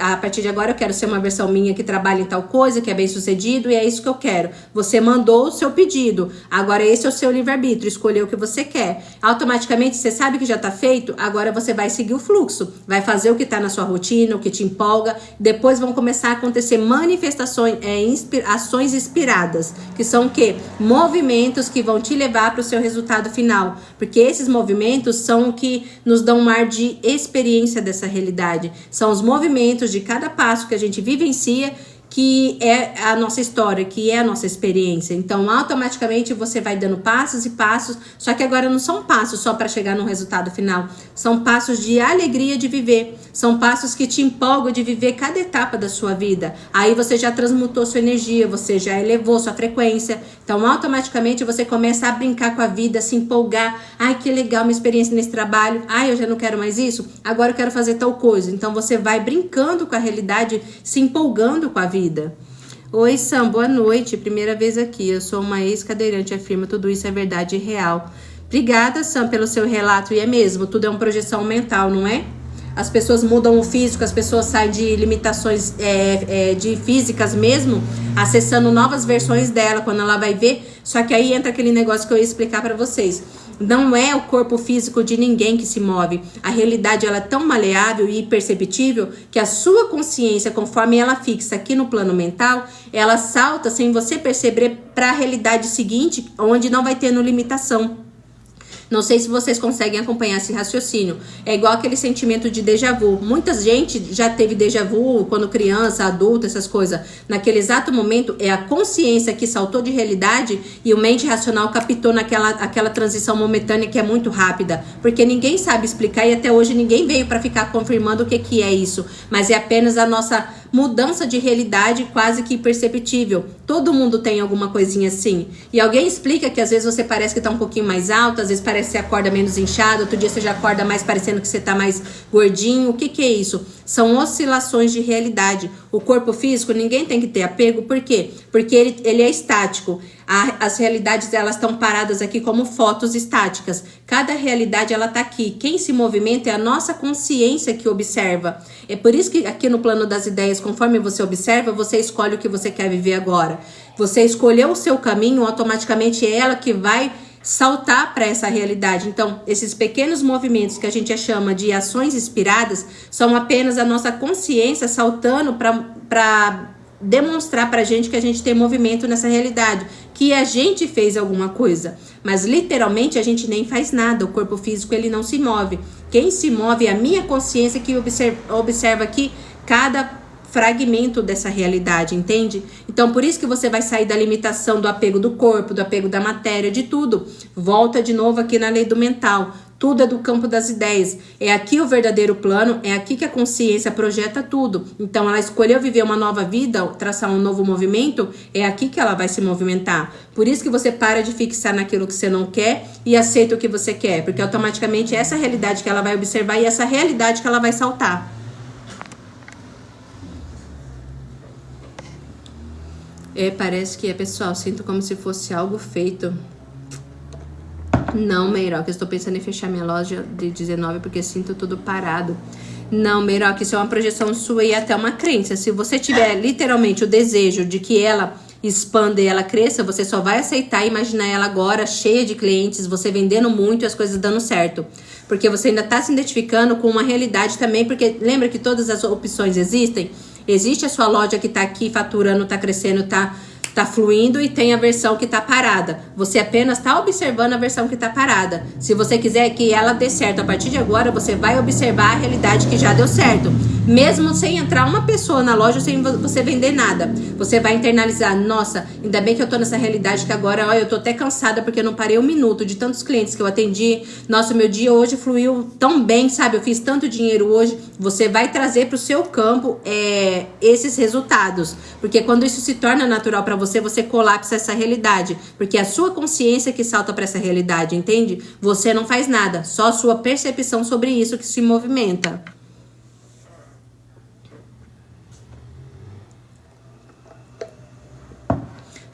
A partir de agora eu quero ser uma versão minha que trabalha em tal coisa, que é bem sucedido, e é isso que eu quero. Você mandou o seu pedido. Agora esse é o seu livre-arbítrio, escolher o que você quer. Automaticamente você sabe que já está feito, agora você vai seguir o fluxo. Vai fazer o que está na sua rotina, o que te empolga. Depois vão começar a acontecer manifestações, ações inspiradas, que são o quê? Movimentos que vão te levar para o seu resultado final, porque esses movimentos são o que nos dão um ar de experiência dessa realidade, são os movimentos de cada passo que a gente vivencia, que é a nossa história, que é a nossa experiência. Então, automaticamente você vai dando passos e passos, só que agora não são passos só para chegar no resultado final, são passos de alegria de viver, são passos que te empolgam de viver cada etapa da sua vida. Aí você já transmutou sua energia, você já elevou sua frequência, então automaticamente você começa a brincar com a vida, se empolgar. Que legal uma experiência nesse trabalho. Eu já não quero mais isso, agora eu quero fazer tal coisa. Então você vai brincando com a realidade, se empolgando com a vida. Oi Sam, boa noite, primeira vez aqui, eu sou uma ex-cadeirante, afirma tudo isso é verdade e real. Obrigada Sam pelo seu relato, e é mesmo, tudo é uma projeção mental, não é? As pessoas mudam o físico, as pessoas saem de limitações de físicas mesmo, acessando novas versões dela quando ela vai ver, só que aí entra aquele negócio que eu ia explicar pra vocês. Não é o corpo físico de ninguém que se move. A realidade ela é tão maleável e imperceptível que a sua consciência, conforme ela fixa aqui no plano mental, ela salta sem você perceber para a realidade seguinte, onde não vai tendo limitação. Não sei se vocês conseguem acompanhar esse raciocínio. É igual aquele sentimento de déjà vu. Muita gente já teve déjà vu quando criança, adulto, essas coisas. Naquele exato momento, é a consciência que saltou de realidade e o mente racional captou aquela transição momentânea que é muito rápida. Porque ninguém sabe explicar e até hoje ninguém veio para ficar confirmando o que é isso. Mas é apenas a nossa mudança de realidade quase que imperceptível. Todo mundo tem alguma coisinha assim. E alguém explica que às vezes você parece que tá um pouquinho mais alto, às vezes parece que você acorda menos inchado, outro dia você já acorda mais parecendo que você tá mais gordinho. O que é isso? São oscilações de realidade. O corpo físico, ninguém tem que ter apego. Por quê? Porque ele é estático. As realidades, elas estão paradas aqui como fotos estáticas. Cada realidade, ela tá aqui. Quem se movimenta é a nossa consciência que observa. É por isso que aqui no plano das ideias, conforme você observa, você escolhe o que você quer viver agora. Você escolheu o seu caminho, automaticamente é ela que vai saltar para essa realidade. Então, esses pequenos movimentos que a gente chama de ações inspiradas são apenas a nossa consciência saltando para demonstrar pra gente que a gente tem movimento nessa realidade, que a gente fez alguma coisa, mas literalmente a gente nem faz nada, o corpo físico ele não se move. Quem se move é a minha consciência que observa aqui cada fragmento dessa realidade, entende? Então por isso que você vai sair da limitação do apego do corpo, do apego da matéria, de tudo. Volta de novo aqui na lei do mental. Tudo é do campo das ideias. É aqui o verdadeiro plano, é aqui que a consciência projeta tudo. Então ela escolheu viver uma nova vida, traçar um novo movimento, é aqui que ela vai se movimentar. Por isso que você para de fixar naquilo que você não quer e aceita o que você quer, porque automaticamente é essa realidade que ela vai observar e essa realidade que ela vai saltar. Parece que pessoal, sinto como se fosse algo feito. Não, Meiroca, eu estou pensando em fechar minha loja de 19 porque sinto tudo parado. Não, Meiroca, isso é uma projeção sua e até uma crença. Se você tiver literalmente o desejo de que ela expanda e ela cresça, você só vai aceitar e imaginar ela agora cheia de clientes, você vendendo muito e as coisas dando certo. Porque você ainda está se identificando com uma realidade também, porque lembra que todas as opções existem? Existe a sua loja que está aqui faturando, está crescendo, tá fluindo, e tem a versão que tá parada. Você apenas tá observando a versão que tá parada. Se você quiser que ela dê certo a partir de agora, você vai observar a realidade que já deu certo. Mesmo sem entrar uma pessoa na loja, sem você vender nada. Você vai internalizar, nossa, ainda bem que eu tô nessa realidade que agora, olha, eu tô até cansada porque eu não parei um minuto de tantos clientes que eu atendi. Nossa, meu dia hoje fluiu tão bem, sabe? Eu fiz tanto dinheiro hoje. Você vai trazer pro seu campo esses resultados. Porque quando isso se torna natural para você colapsa essa realidade, porque é a sua consciência que salta para essa realidade, entende? Você não faz nada, só a sua percepção sobre isso que se movimenta.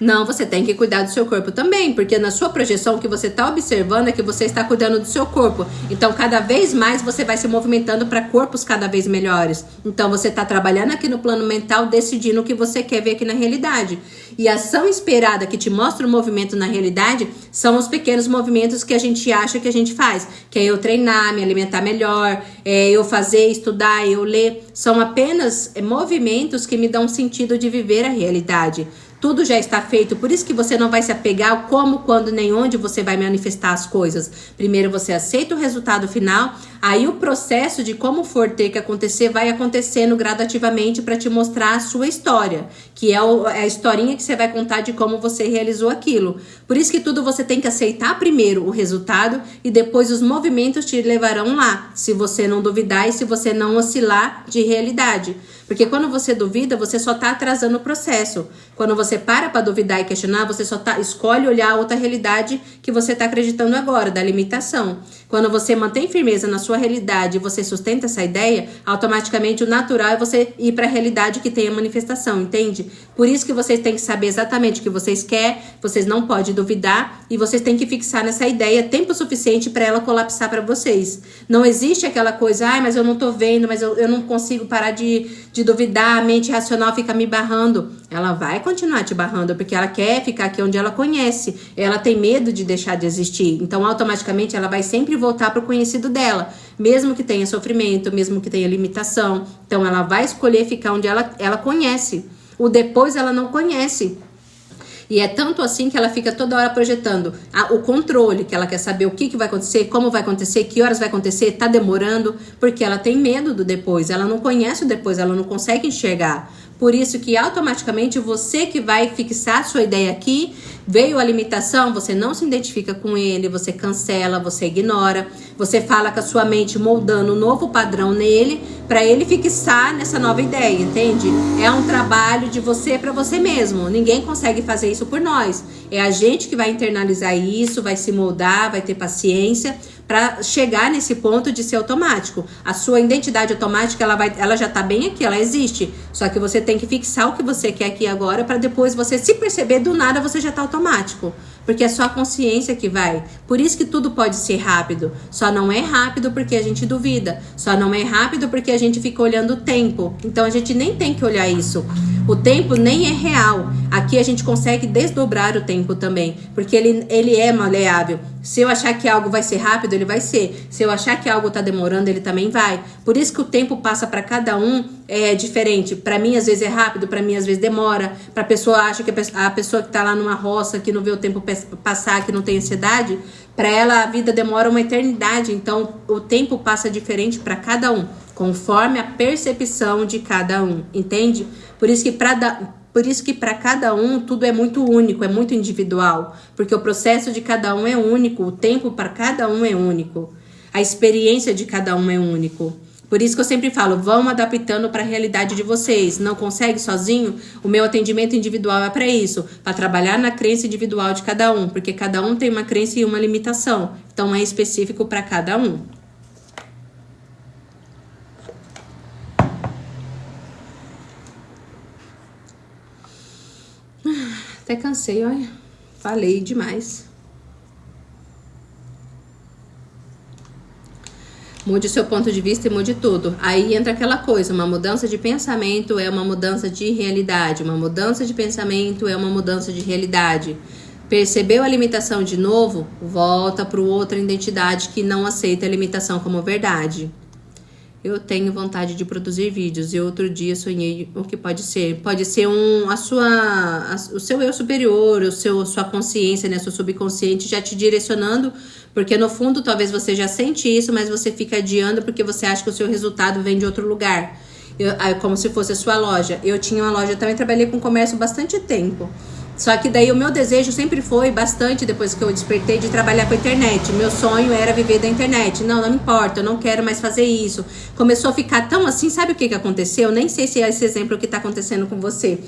Não, você tem que cuidar do seu corpo também, porque na sua projeção o que você está observando é que você está cuidando do seu corpo. Então, cada vez mais você vai se movimentando para corpos cada vez melhores. Então, você está trabalhando aqui no plano mental, decidindo o que você quer ver aqui na realidade. E a ação esperada que te mostra o movimento na realidade são os pequenos movimentos que a gente acha que a gente faz. Que é eu treinar, me alimentar melhor, eu fazer, estudar, eu ler. São apenas movimentos que me dão sentido de viver a realidade. Tudo já está feito, por isso que você não vai se apegar ao como, quando, nem onde você vai manifestar as coisas. Primeiro você aceita o resultado final, aí o processo de como for ter que acontecer vai acontecendo gradativamente para te mostrar a sua história, que é a historinha que você vai contar de como você realizou aquilo. Por isso que tudo você tem que aceitar primeiro o resultado e depois os movimentos te levarão lá, se você não duvidar e se você não oscilar de realidade. Porque quando você duvida, você só está atrasando o processo. Quando você para duvidar e questionar, você só escolhe olhar a outra realidade que você está acreditando agora, da limitação. Quando você mantém firmeza na sua realidade e você sustenta essa ideia, automaticamente o natural é você ir para a realidade que tem a manifestação, entende? Por isso que vocês têm que saber exatamente o que vocês querem, vocês não podem duvidar e vocês têm que fixar nessa ideia tempo suficiente para ela colapsar para vocês. Não existe aquela coisa, mas eu não tô vendo, mas eu não consigo parar de duvidar, a mente racional fica me barrando. Ela vai continuar te barrando, porque ela quer ficar aqui onde ela conhece. Ela tem medo de deixar de existir. Então, automaticamente, ela vai sempre voltar para o conhecido dela. Mesmo que tenha sofrimento, mesmo que tenha limitação. Então, ela vai escolher ficar onde ela conhece. O depois, ela não conhece. E é tanto assim que ela fica toda hora projetando o controle, que ela quer saber o que vai acontecer, como vai acontecer, que horas vai acontecer, tá demorando, porque ela tem medo do depois, ela não conhece o depois, ela não consegue enxergar. Por isso que automaticamente você que vai fixar a sua ideia aqui, veio a limitação, você não se identifica com ele, você cancela, você ignora, você fala com a sua mente moldando um novo padrão nele, para ele fixar nessa nova ideia, entende? É um trabalho de você para você mesmo, ninguém consegue fazer isso por nós. É a gente que vai internalizar isso, vai se moldar, vai ter paciência para chegar nesse ponto de ser automático. A sua identidade automática, ela já tá bem aqui, ela existe. Só que você tem que fixar o que você quer aqui agora para depois você se perceber, do nada você já tá automático. Porque é só a consciência que vai. Por isso que tudo pode ser rápido. Só não é rápido porque a gente duvida. Só não é rápido porque a gente fica olhando o tempo. Então a gente nem tem que olhar isso. O tempo nem é real. Aqui a gente consegue desdobrar o tempo também. Porque ele é maleável. Se eu achar que algo vai ser rápido, ele vai ser. Se eu achar que algo tá demorando, ele também vai. Por isso que o tempo passa para cada um é diferente. Para mim, às vezes é rápido, para mim, às vezes demora. Pra pessoa, acha que a pessoa que tá lá numa roça, que não vê o tempo passar, que não tem ansiedade, para ela a vida demora uma eternidade. Então, o tempo passa diferente para cada um, conforme a percepção de cada um, entende? Por isso que para cada um tudo é muito único, é muito individual, porque o processo de cada um é único, o tempo para cada um é único. A experiência de cada um é único. Por isso que eu sempre falo, vão adaptando para a realidade de vocês. Não consegue sozinho? O meu atendimento individual é para isso, para trabalhar na crença individual de cada um, porque cada um tem uma crença e uma limitação. Então é específico para cada um. Até cansei, olha. Falei demais. Mude o seu ponto de vista e mude tudo. Aí entra aquela coisa, uma mudança de pensamento é uma mudança de realidade. Uma mudança de pensamento é uma mudança de realidade. Percebeu a limitação de novo? Volta para outra identidade que não aceita a limitação como verdade. Eu tenho vontade de produzir vídeos e outro dia sonhei o que pode ser. Pode ser o seu eu superior, sua consciência, né, seu subconsciente já te direcionando, porque no fundo talvez você já sente isso, mas você fica adiando porque você acha que o seu resultado vem de outro lugar. Como se fosse a sua loja. Eu tinha uma loja, também trabalhei com comércio bastante tempo. Só que daí o meu desejo sempre foi bastante, depois que eu despertei, de trabalhar com a internet. Meu sonho era viver da internet. Não me importa, eu não quero mais fazer isso. Começou a ficar tão assim, sabe o que aconteceu? Nem sei se é esse exemplo que tá acontecendo com você.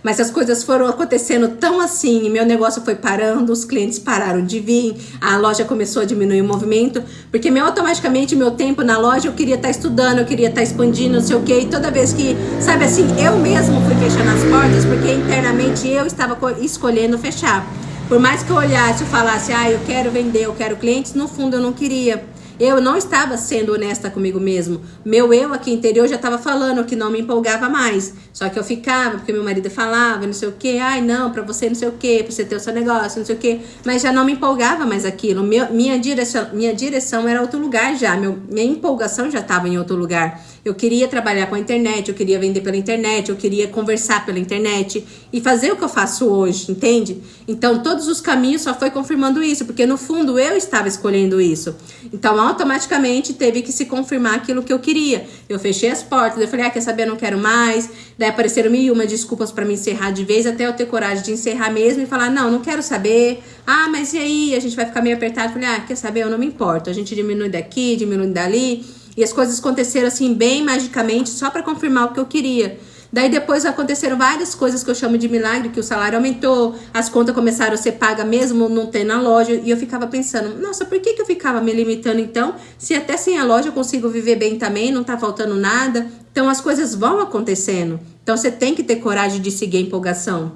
Mas as coisas foram acontecendo tão assim, e meu negócio foi parando, os clientes pararam de vir, a loja começou a diminuir o movimento, porque automaticamente meu tempo na loja eu queria estar estudando, eu queria estar expandindo, não sei o quê, e toda vez que, sabe assim, eu mesmo fui fechando as portas, porque internamente eu estava escolhendo fechar. Por mais que eu olhasse e falasse, eu quero vender, eu quero clientes, no fundo eu não queria. Eu não estava sendo honesta comigo mesmo. Meu eu aqui interior já estava falando que não me empolgava mais. Só que eu ficava, porque meu marido falava, não sei o quê. Não, pra você não sei o quê, pra você ter o seu negócio, não sei o quê. Mas já não me empolgava mais aquilo. Minha direção era outro lugar já. Minha empolgação já estava em outro lugar. Eu queria trabalhar com a internet, eu queria vender pela internet, eu queria conversar pela internet e fazer o que eu faço hoje, entende? Então, todos os caminhos só foi confirmando isso, porque no fundo eu estava escolhendo isso. Então, automaticamente teve que se confirmar aquilo que eu queria. Eu fechei as portas, eu falei, quer saber, eu não quero mais. Daí apareceram 1001 desculpas para me encerrar de vez, até eu ter coragem de encerrar mesmo e falar, não quero saber. Mas e aí? A gente vai ficar meio apertado. Eu falei, quer saber, eu não me importo. A gente diminui daqui, diminui dali. E as coisas aconteceram assim, bem magicamente, só para confirmar o que eu queria. Daí depois aconteceram várias coisas que eu chamo de milagre, que o salário aumentou, as contas começaram a ser pagas mesmo não ter na loja. E eu ficava pensando, nossa, por que eu ficava me limitando então? Se até sem a loja eu consigo viver bem também, não tá faltando nada. Então as coisas vão acontecendo. Então você tem que ter coragem de seguir a empolgação.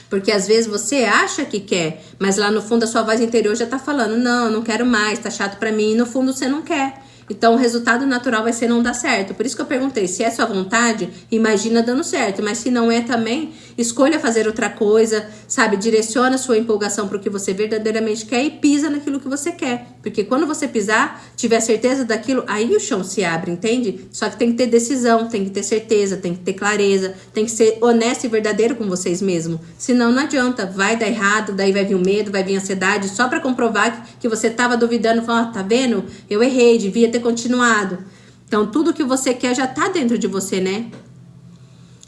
Porque às vezes você acha que quer, mas lá no fundo a sua voz interior já tá falando, não quero mais, tá chato pra mim, e no fundo você não quer. Então o resultado natural vai ser não dar certo. Por isso que eu perguntei, se é sua vontade, imagina dando certo. Mas se não é também, escolha fazer outra coisa, sabe? Direciona a sua empolgação para o que você verdadeiramente quer e pisa naquilo que você quer. Porque quando você pisar, tiver certeza daquilo, aí o chão se abre, entende? Só que tem que ter decisão, tem que ter certeza, tem que ter clareza, tem que ser honesto e verdadeiro com vocês mesmos. Senão não adianta, vai dar errado, daí vai vir o medo, vai vir a ansiedade, só para comprovar que você estava duvidando, falando, tá vendo? Eu errei, devia ter continuado. Então tudo que você quer já tá dentro de você, né?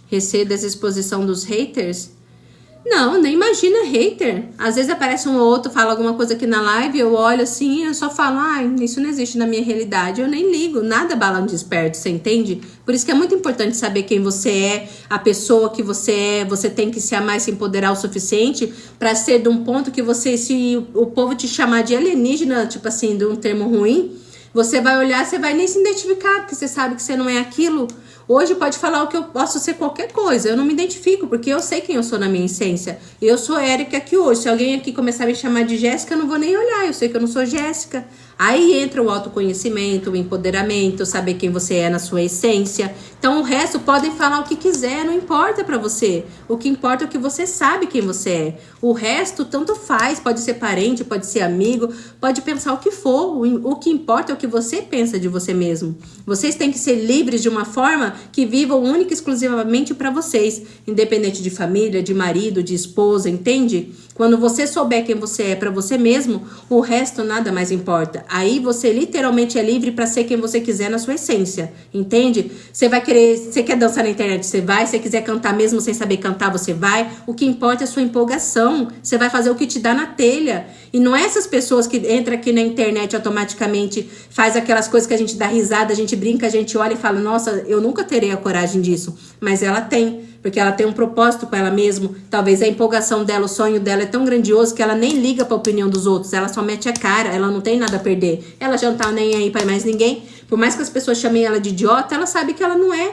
Receio dessa exposição dos haters? Não, nem imagina hater. Às vezes aparece um ou outro, fala alguma coisa aqui na live, eu olho assim, eu só falo, isso não existe na minha realidade. Eu nem ligo, nada bala um desperto, você entende? Por isso que é muito importante saber quem você é, a pessoa que você é. Você tem que se amar e se empoderar o suficiente para ser de um ponto que você, se o povo te chamar de alienígena, tipo assim, de um termo ruim, você vai olhar, você vai nem se identificar, porque você sabe que você não é aquilo. Hoje pode falar o que eu posso ser qualquer coisa. Eu não me identifico, porque eu sei quem eu sou na minha essência. Eu sou Érica aqui hoje. Se alguém aqui começar a me chamar de Jéssica, eu não vou nem olhar. Eu sei que eu não sou Jéssica. Aí entra o autoconhecimento, o empoderamento, saber quem você é na sua essência. Então o resto podem falar o que quiser, não importa pra você. O que importa é o que você sabe quem você é. O resto tanto faz, pode ser parente, pode ser amigo, pode pensar o que for. O que importa é o que você pensa de você mesmo. Vocês têm que ser livres de uma forma que vivam única e exclusivamente pra vocês. Independente de família, de marido, de esposa, entende? Quando você souber quem você é para você mesmo, o resto nada mais importa. Aí você literalmente é livre para ser quem você quiser na sua essência, entende? Você quer dançar na internet, você vai. Se quiser cantar mesmo sem saber cantar, você vai. O que importa é a sua empolgação. Você vai fazer o que te dá na telha. E não é essas pessoas que entram aqui na internet automaticamente, faz aquelas coisas que a gente dá risada, a gente brinca, a gente olha e fala, nossa, eu nunca terei a coragem disso. Mas ela tem. Porque ela tem um propósito com ela mesma. Talvez a empolgação dela, o sonho dela é tão grandioso que ela nem liga para a opinião dos outros. Ela só mete a cara, ela não tem nada a perder. Ela já não tá nem aí para mais ninguém. Por mais que as pessoas chamem ela de idiota, ela sabe que ela não é.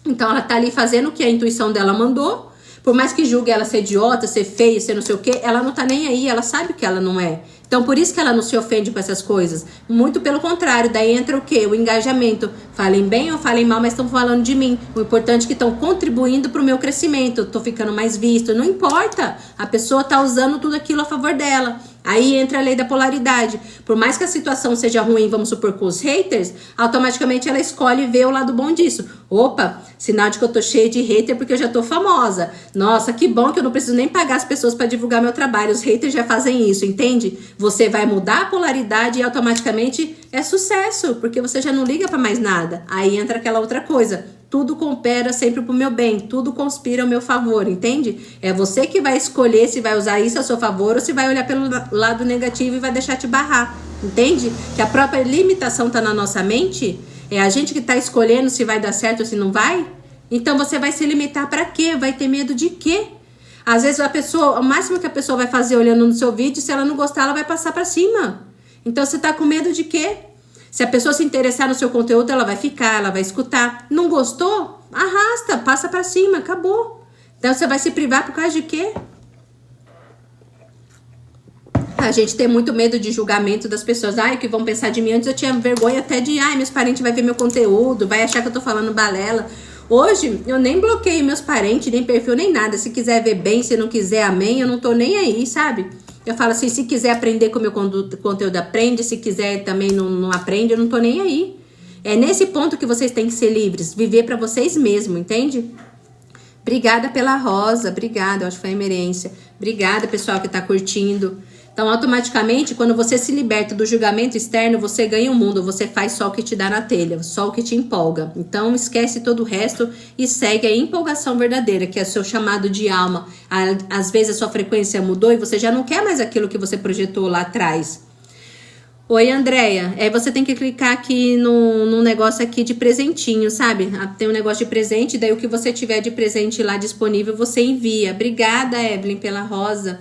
Então ela tá ali fazendo o que a intuição dela mandou. Por mais que julgue ela ser idiota, ser feia, ser não sei o quê, ela não tá nem aí, ela sabe que ela não é. Então, por isso que ela não se ofende com essas coisas. Muito pelo contrário, daí entra o quê? O engajamento. Falem bem ou falem mal, mas estão falando de mim. O importante é que estão contribuindo pro meu crescimento. Eu tô ficando mais visto. Não importa. A pessoa tá usando tudo aquilo a favor dela. Aí entra a lei da polaridade. Por mais que a situação seja ruim, vamos supor, com os haters, automaticamente ela escolhe ver o lado bom disso. Opa, sinal de que eu tô cheia de hater porque eu já tô famosa. Nossa, que bom que eu não preciso nem pagar as pessoas para divulgar meu trabalho. Os haters já fazem isso, entende? Você vai mudar a polaridade e automaticamente é sucesso, porque você já não liga para mais nada. Aí entra aquela outra coisa. Tudo coopera sempre pro meu bem, tudo conspira ao meu favor, entende? É você que vai escolher se vai usar isso a seu favor ou se vai olhar pelo lado negativo e vai deixar te barrar, entende? Que a própria limitação tá na nossa mente, é a gente que tá escolhendo se vai dar certo ou se não vai. Então você vai se limitar para quê? Vai ter medo de quê? Às vezes a pessoa, o máximo que a pessoa vai fazer olhando no seu vídeo, se ela não gostar, ela vai passar para cima. Então você tá com medo de quê? Se a pessoa se interessar no seu conteúdo, ela vai ficar, ela vai escutar. Não gostou? Arrasta, passa pra cima, acabou. Então você vai se privar por causa de quê? A gente tem muito medo de julgamento das pessoas. Ai, o que vão pensar de mim? Antes eu tinha vergonha até de, ai, meus parentes vão ver meu conteúdo, vai achar que eu tô falando balela. Hoje, eu nem bloqueio meus parentes, nem perfil, nem nada. Se quiser ver bem, se não quiser, amém. Eu não tô nem aí, sabe? Eu falo assim, se quiser aprender com o meu conteúdo, aprende. Se quiser também não aprende, eu não tô nem aí. É nesse ponto que vocês têm que ser livres. Viver pra vocês mesmos, entende? Obrigada pela rosa, obrigada. Eu acho que foi a emerência. Obrigada, pessoal, que tá curtindo. Então, automaticamente, quando você se liberta do julgamento externo, você ganha o mundo. Você faz só o que te dá na telha, só o que te empolga. Então, esquece todo o resto e segue a empolgação verdadeira, que é o seu chamado de alma. Às vezes, a sua frequência mudou e você já não quer mais aquilo que você projetou lá atrás. Oi, Andréia. Você tem que clicar aqui no negócio aqui de presentinho, sabe? Tem um negócio de presente, daí o que você tiver de presente lá disponível, você envia. Obrigada, Evelyn, pela rosa.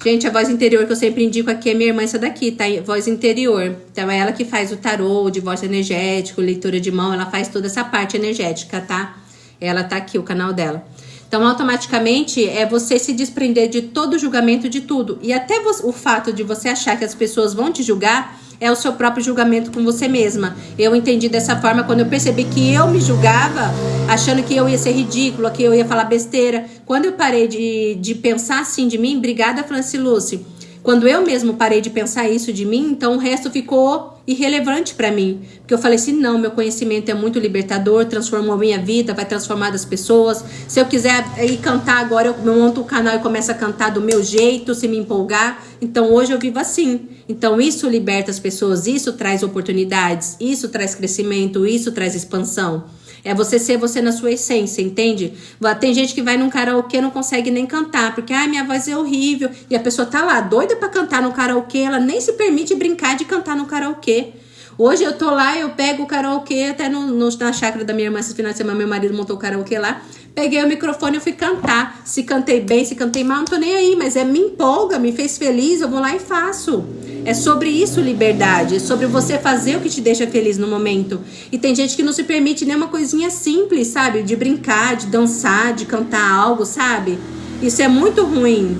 Gente, a voz interior que eu sempre indico aqui é minha irmã, essa daqui, tá? Voz interior. Então, é ela que faz o tarô, de voz energético, leitura de mão, ela faz toda essa parte energética, tá? Ela tá aqui, o canal dela. Então, automaticamente, é você se desprender de todo julgamento de tudo. E até o fato de você achar que as pessoas vão te julgar é o seu próprio julgamento com você mesma. Eu entendi dessa forma quando eu percebi que eu me julgava, achando que eu ia ser ridícula, que eu ia falar besteira. Quando eu parei de pensar assim de mim, obrigada, Francilúcio. Quando eu mesmo parei de pensar isso de mim, então o resto ficou irrelevante pra mim. Porque eu falei assim, não, meu conhecimento é muito libertador, transformou a minha vida, vai transformar das pessoas. Se eu quiser ir cantar agora, eu monto um canal e começo a cantar do meu jeito, se me empolgar. Então hoje eu vivo assim. Então isso liberta as pessoas, isso traz oportunidades, isso traz crescimento, isso traz expansão. É você ser você na sua essência, entende? Tem gente que vai num karaokê e não consegue nem cantar, porque minha voz é horrível. E a pessoa tá lá doida pra cantar no karaokê, ela nem se permite brincar de cantar no karaokê. Hoje eu tô lá, eu pego o karaokê, até na chácara da minha irmã, esse final de semana meu marido montou o karaokê lá. Peguei o microfone e fui cantar. Se cantei bem, se cantei mal, não tô nem aí. Mas me empolga, me fez feliz, eu vou lá e faço. É sobre isso, liberdade. É sobre você fazer o que te deixa feliz no momento. E tem gente que não se permite nem uma coisinha simples, sabe? De brincar, de dançar, de cantar algo, sabe? Isso é muito ruim.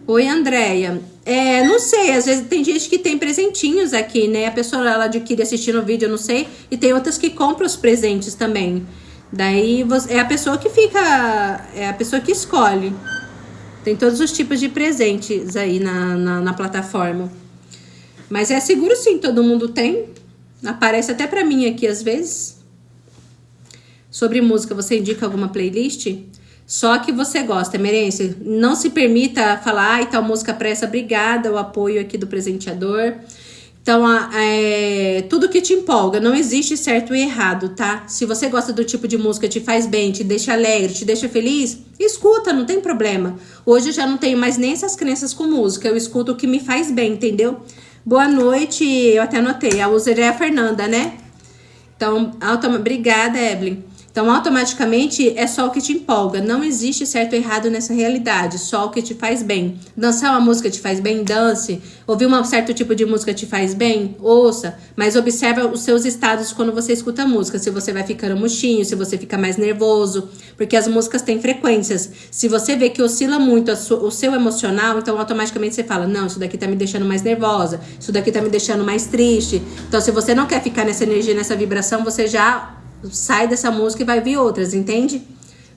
Oi, Andréia. Não sei, às vezes tem gente que tem presentinhos aqui, né? A pessoa, ela adquire assistindo o vídeo, eu não sei. E tem outras que compram os presentes também. Daí é a pessoa que fica, é a pessoa que escolhe. Tem todos os tipos de presentes aí na plataforma. Mas é seguro sim, todo mundo tem. Aparece até pra mim aqui às vezes. Sobre música, você indica alguma playlist? Só que você gosta, Merense. Não se permita falar, ai, tal música presta, obrigada, o apoio aqui do presenteador. Então, tudo que te empolga, não existe certo e errado, tá? Se você gosta do tipo de música que te faz bem, te deixa alegre, te deixa feliz, escuta, não tem problema. Hoje eu já não tenho mais nem essas crenças com música, eu escuto o que me faz bem, entendeu? Boa noite, eu até anotei, a user é a Fernanda, né? Então, obrigada, Evelyn. Então, automaticamente, é só o que te empolga. Não existe certo ou errado nessa realidade. Só o que te faz bem. Dançar uma música te faz bem? Dance. Ouvir um certo tipo de música te faz bem? Ouça. Mas observa os seus estados quando você escuta a música. Se você vai ficando murchinho, se você fica mais nervoso. Porque as músicas têm frequências. Se você vê que oscila muito o seu emocional, então automaticamente você fala, não, isso daqui tá me deixando mais nervosa. Isso daqui tá me deixando mais triste. Então, se você não quer ficar nessa energia, nessa vibração, você já sai dessa música e vai vir outras, entende?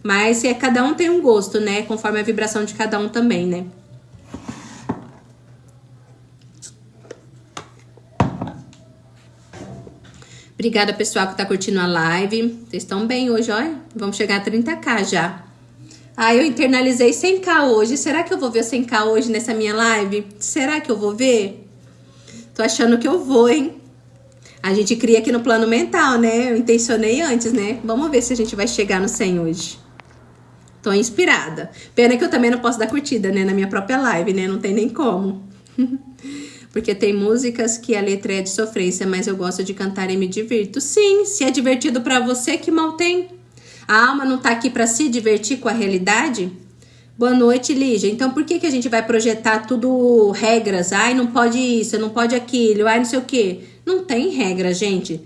Mas cada um tem um gosto, né? Conforme a vibração de cada um também, né? Obrigada, pessoal, que tá curtindo a live. Vocês estão bem hoje, olha. Vamos chegar a 30k já. Ah, eu internalizei 100k hoje. Será que eu vou ver 100k hoje nessa minha live? Será que eu vou ver? Tô achando que eu vou, hein? A gente cria aqui no plano mental, né? Eu intencionei antes, né? Vamos ver se a gente vai chegar no 100 hoje. Tô inspirada. Pena que eu também não posso dar curtida, né? Na minha própria live, né? Não tem nem como. Porque tem músicas que a letra é de sofrência, mas eu gosto de cantar e me divirto. Sim, se é divertido pra você, que mal tem? A alma não tá aqui pra se divertir com a realidade? Boa noite, Lígia. Então, por que a gente vai projetar tudo regras? Ai, não pode isso, não pode aquilo, ai, não sei o quê. Não tem regra, gente.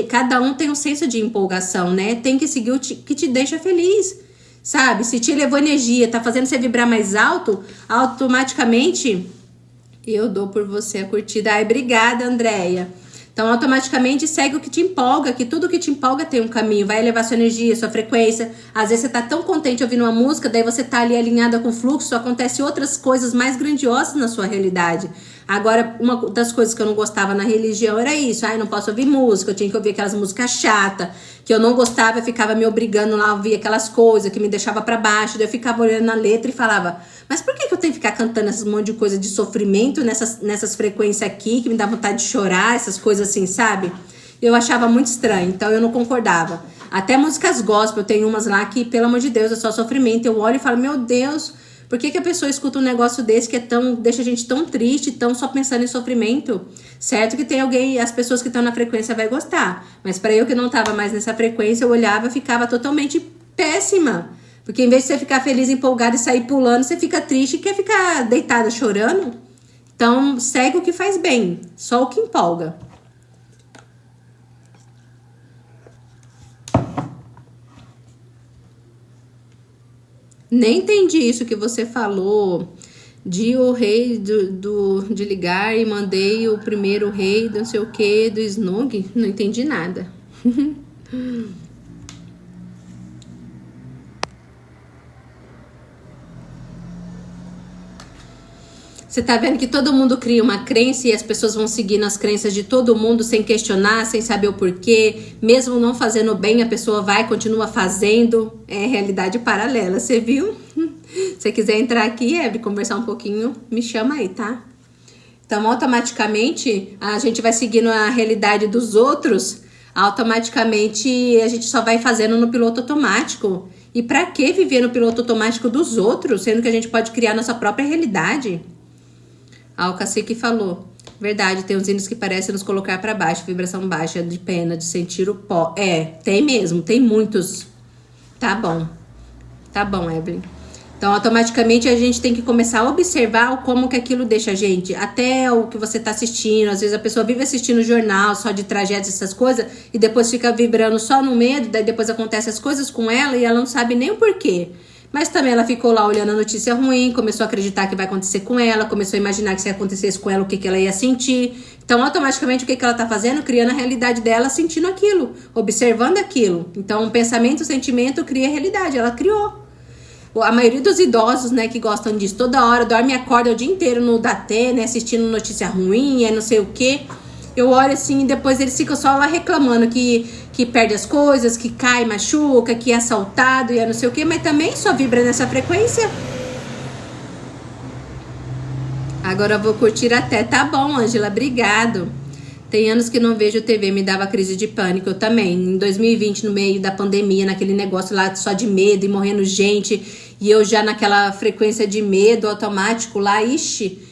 Cada um tem um senso de empolgação, né? Tem que seguir o que te deixa feliz, sabe? Se te levou energia, tá fazendo você vibrar mais alto, automaticamente eu dou por você a curtida. Ai, obrigada, Andréia. Então, automaticamente, segue o que te empolga, que tudo que te empolga tem um caminho, vai elevar sua energia, sua frequência. Às vezes você tá tão contente ouvindo uma música, daí você tá ali alinhada com o fluxo, acontece outras coisas mais grandiosas na sua realidade. Agora, uma das coisas que eu não gostava na religião era isso. Ai, não posso ouvir música, eu tinha que ouvir aquelas músicas chatas, que eu não gostava, eu ficava me obrigando lá a ouvir aquelas coisas que me deixava pra baixo, daí eu ficava olhando na letra e falava, mas por que eu tenho que ficar cantando essas monte de coisa de sofrimento nessas frequências aqui, que me dá vontade de chorar, essas coisas assim, sabe? Eu achava muito estranho, então eu não concordava. Até músicas gospel, tem umas lá que, pelo amor de Deus, é só sofrimento. Eu olho e falo, meu Deus, por que a pessoa escuta um negócio desse que deixa a gente tão triste, tão só pensando em sofrimento? Certo que tem alguém, as pessoas que estão na frequência vai gostar, mas para eu que não tava mais nessa frequência, eu olhava e ficava totalmente péssima. Porque em vez de você ficar feliz, empolgado e sair pulando, você fica triste e quer ficar deitada chorando. Então, segue o que faz bem, só o que empolga. Nem entendi isso que você falou de o rei de ligar e mandei o primeiro rei do não sei o que, do Snog. Não entendi nada. Você tá vendo que todo mundo cria uma crença e as pessoas vão seguindo as crenças de todo mundo sem questionar, sem saber o porquê. Mesmo não fazendo bem, a pessoa continua fazendo. É realidade paralela, você viu? Se você quiser entrar aqui, conversar um pouquinho, me chama aí, tá? Então, automaticamente, a gente vai seguindo a realidade dos outros. Automaticamente, a gente só vai fazendo no piloto automático. E pra que viver no piloto automático dos outros, sendo que a gente pode criar nossa própria realidade? O cacique falou, verdade, tem uns hinos que parecem nos colocar pra baixo, vibração baixa, de pena, de sentir o pó. Tem mesmo, tem muitos. Tá bom, Evelyn. Então, automaticamente, a gente tem que começar a observar como que aquilo deixa a gente. Até o que você tá assistindo, às vezes a pessoa vive assistindo jornal, só de tragédias, essas coisas, e depois fica vibrando só no medo, daí depois acontecem as coisas com ela e ela não sabe nem o porquê. Mas também ela ficou lá olhando a notícia ruim, começou a acreditar que vai acontecer com ela, começou a imaginar que se acontecesse com ela, o que ela ia sentir. Então, automaticamente, o que ela tá fazendo? Criando a realidade dela, sentindo aquilo, observando aquilo. Então, o pensamento, o sentimento cria a realidade, ela criou. A maioria dos idosos, né, que gostam disso, toda hora, dorme e acorda o dia inteiro no Datê, né, assistindo notícia ruim, não sei o quê. Eu olho assim e depois eles ficam só lá reclamando que perde as coisas, que cai, machuca, que é assaltado e é não sei o que, mas também só vibra nessa frequência. Agora eu vou curtir até. Tá bom, Ângela, obrigado. Tem anos que não vejo TV, me dava crise de pânico. Eu também. Em 2020, no meio da pandemia, naquele negócio lá só de medo e morrendo gente. E eu já naquela frequência de medo automático lá, ixi.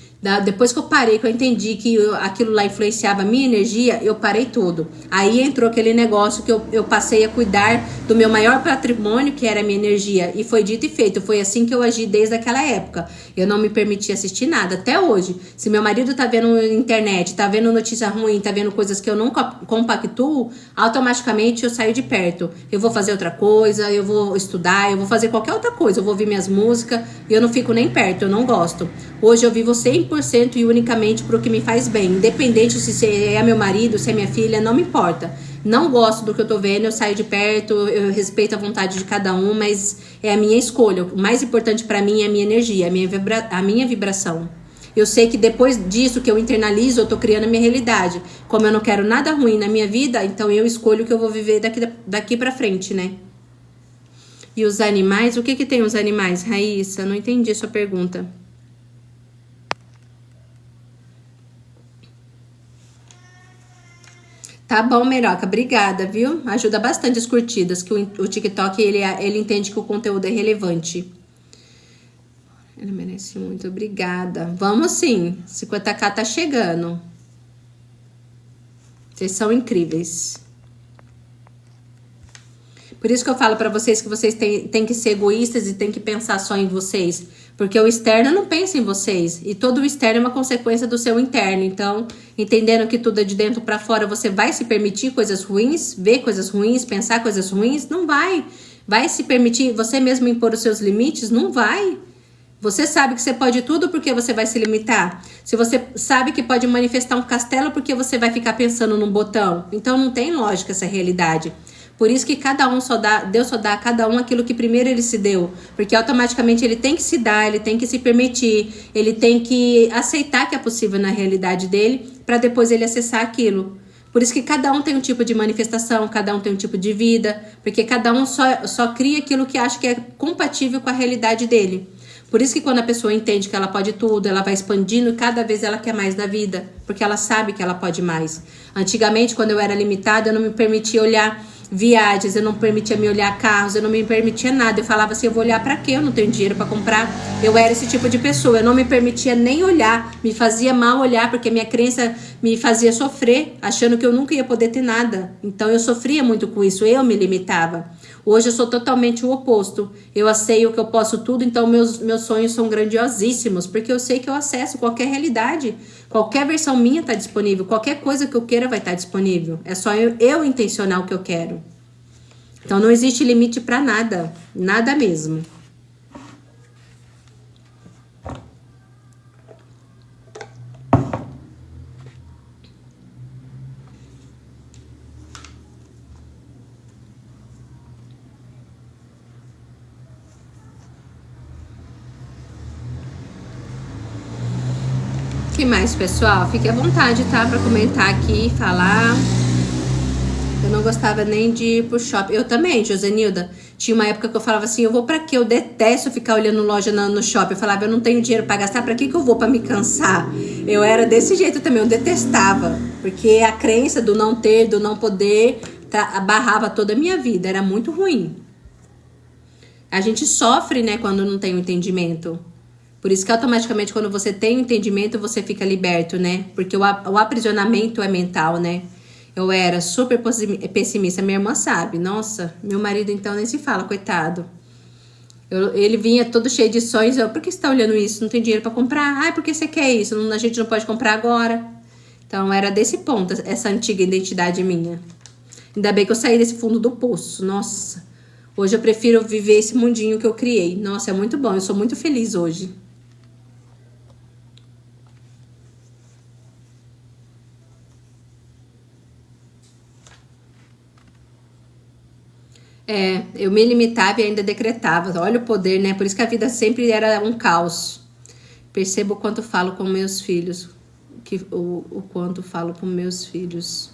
Depois que eu parei, que eu entendi que aquilo lá influenciava a minha energia, eu parei tudo. Aí entrou aquele negócio que eu passei a cuidar do meu maior patrimônio, que era a minha energia. E foi dito e feito. Foi assim que eu agi desde aquela época. Eu não me permiti assistir nada, até hoje. Se meu marido tá vendo internet, tá vendo notícia ruim, tá vendo coisas que eu não compactuo, automaticamente eu saio de perto. Eu vou fazer outra coisa, eu vou estudar, eu vou fazer qualquer outra coisa. Eu vou ouvir minhas músicas e eu não fico nem perto, eu não gosto. Hoje eu vivo 100% e unicamente pro que me faz bem. Independente se é meu marido, se é minha filha, não me importa. Não gosto do que eu tô vendo, eu saio de perto, eu respeito a vontade de cada um, mas é a minha escolha. O mais importante pra mim é a minha energia, a minha vibração. Eu sei que depois disso que eu internalizo, eu tô criando a minha realidade. Como eu não quero nada ruim na minha vida, então eu escolho o que eu vou viver daqui pra frente, né? E os animais, o que tem os animais, Raíssa? Eu não entendi a sua pergunta. Tá bom, Meroca, obrigada, viu? Ajuda bastante as curtidas, que o TikTok, ele entende que o conteúdo é relevante. Ele merece muito, obrigada. Vamos sim, 50k tá chegando. Vocês são incríveis. Por isso que eu falo pra vocês que vocês têm que ser egoístas e têm que pensar só em vocês. Porque o externo não pensa em vocês. E todo o externo é uma consequência do seu interno. Então, entendendo que tudo é de dentro pra fora, você vai se permitir coisas ruins, ver coisas ruins, pensar coisas ruins? Não vai. Vai se permitir você mesmo impor os seus limites? Não vai. Você sabe que você pode tudo, porque você vai se limitar? Se você sabe que pode manifestar um castelo, porque você vai ficar pensando num botão? Então não tem lógica essa realidade. Por isso que Deus só dá a cada um aquilo que primeiro ele se deu. Porque automaticamente ele tem que se dar, ele tem que se permitir, ele tem que aceitar que é possível na realidade dele, para depois ele acessar aquilo. Por isso que cada um tem um tipo de manifestação, cada um tem um tipo de vida, porque cada um só cria aquilo que acha que é compatível com a realidade dele. Por isso que quando a pessoa entende que ela pode tudo, ela vai expandindo e cada vez ela quer mais da vida, porque ela sabe que ela pode mais. Antigamente, quando eu era limitada, eu não me permitia olhar viagens, eu não permitia me olhar carros, eu não me permitia nada. Eu falava assim, eu vou olhar pra quê? Eu não tenho dinheiro pra comprar. Eu era esse tipo de pessoa, eu não me permitia nem olhar, me fazia mal olhar, porque minha crença me fazia sofrer, achando que eu nunca ia poder ter nada. Então eu sofria muito com isso, eu me limitava. Hoje eu sou totalmente o oposto. Eu aceito que eu posso tudo, então meus sonhos são grandiosíssimos, porque eu sei que eu acesso qualquer realidade. Qualquer versão minha está disponível, qualquer coisa que eu queira vai estar disponível. É só eu intencionar o que eu quero. Então não existe limite para nada, nada mesmo. O que mais, pessoal? Fique à vontade, tá? Pra comentar aqui, falar. Eu não gostava nem de ir pro shopping. Eu também, Josenilda. Tinha uma época que eu falava assim, eu vou pra quê? Eu detesto ficar olhando loja no shopping. Eu falava, eu não tenho dinheiro pra gastar, pra que eu vou pra me cansar? Eu era desse jeito também, eu detestava. Porque a crença do não ter, do não poder, barrava toda a minha vida. Era muito ruim. A gente sofre, né, quando não tem o entendimento. Por isso que automaticamente quando você tem o entendimento, você fica liberto, né? Porque o aprisionamento é mental, né? Eu era super pessimista, minha irmã sabe. Nossa, meu marido então nem se fala, coitado. Ele vinha todo cheio de sonhos. Por que você tá olhando isso? Não tem dinheiro pra comprar? Ah, por que você quer isso? A gente não pode comprar agora. Então era desse ponto, essa antiga identidade minha. Ainda bem que eu saí desse fundo do poço, nossa. Hoje eu prefiro viver esse mundinho que eu criei. Nossa, é muito bom, eu sou muito feliz hoje. Eu me limitava e ainda decretava. Olha o poder, né? Por isso que a vida sempre era um caos. Percebo o quanto falo com meus filhos. o quanto falo para meus filhos.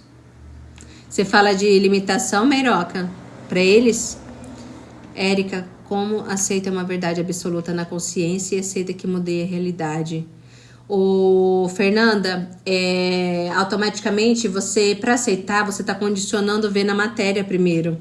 Você fala de limitação, Meiroca? Para eles? Érica, como aceita uma verdade absoluta na consciência e aceita que mudei a realidade? Fernanda, automaticamente você, para aceitar, você está condicionando ver na matéria primeiro.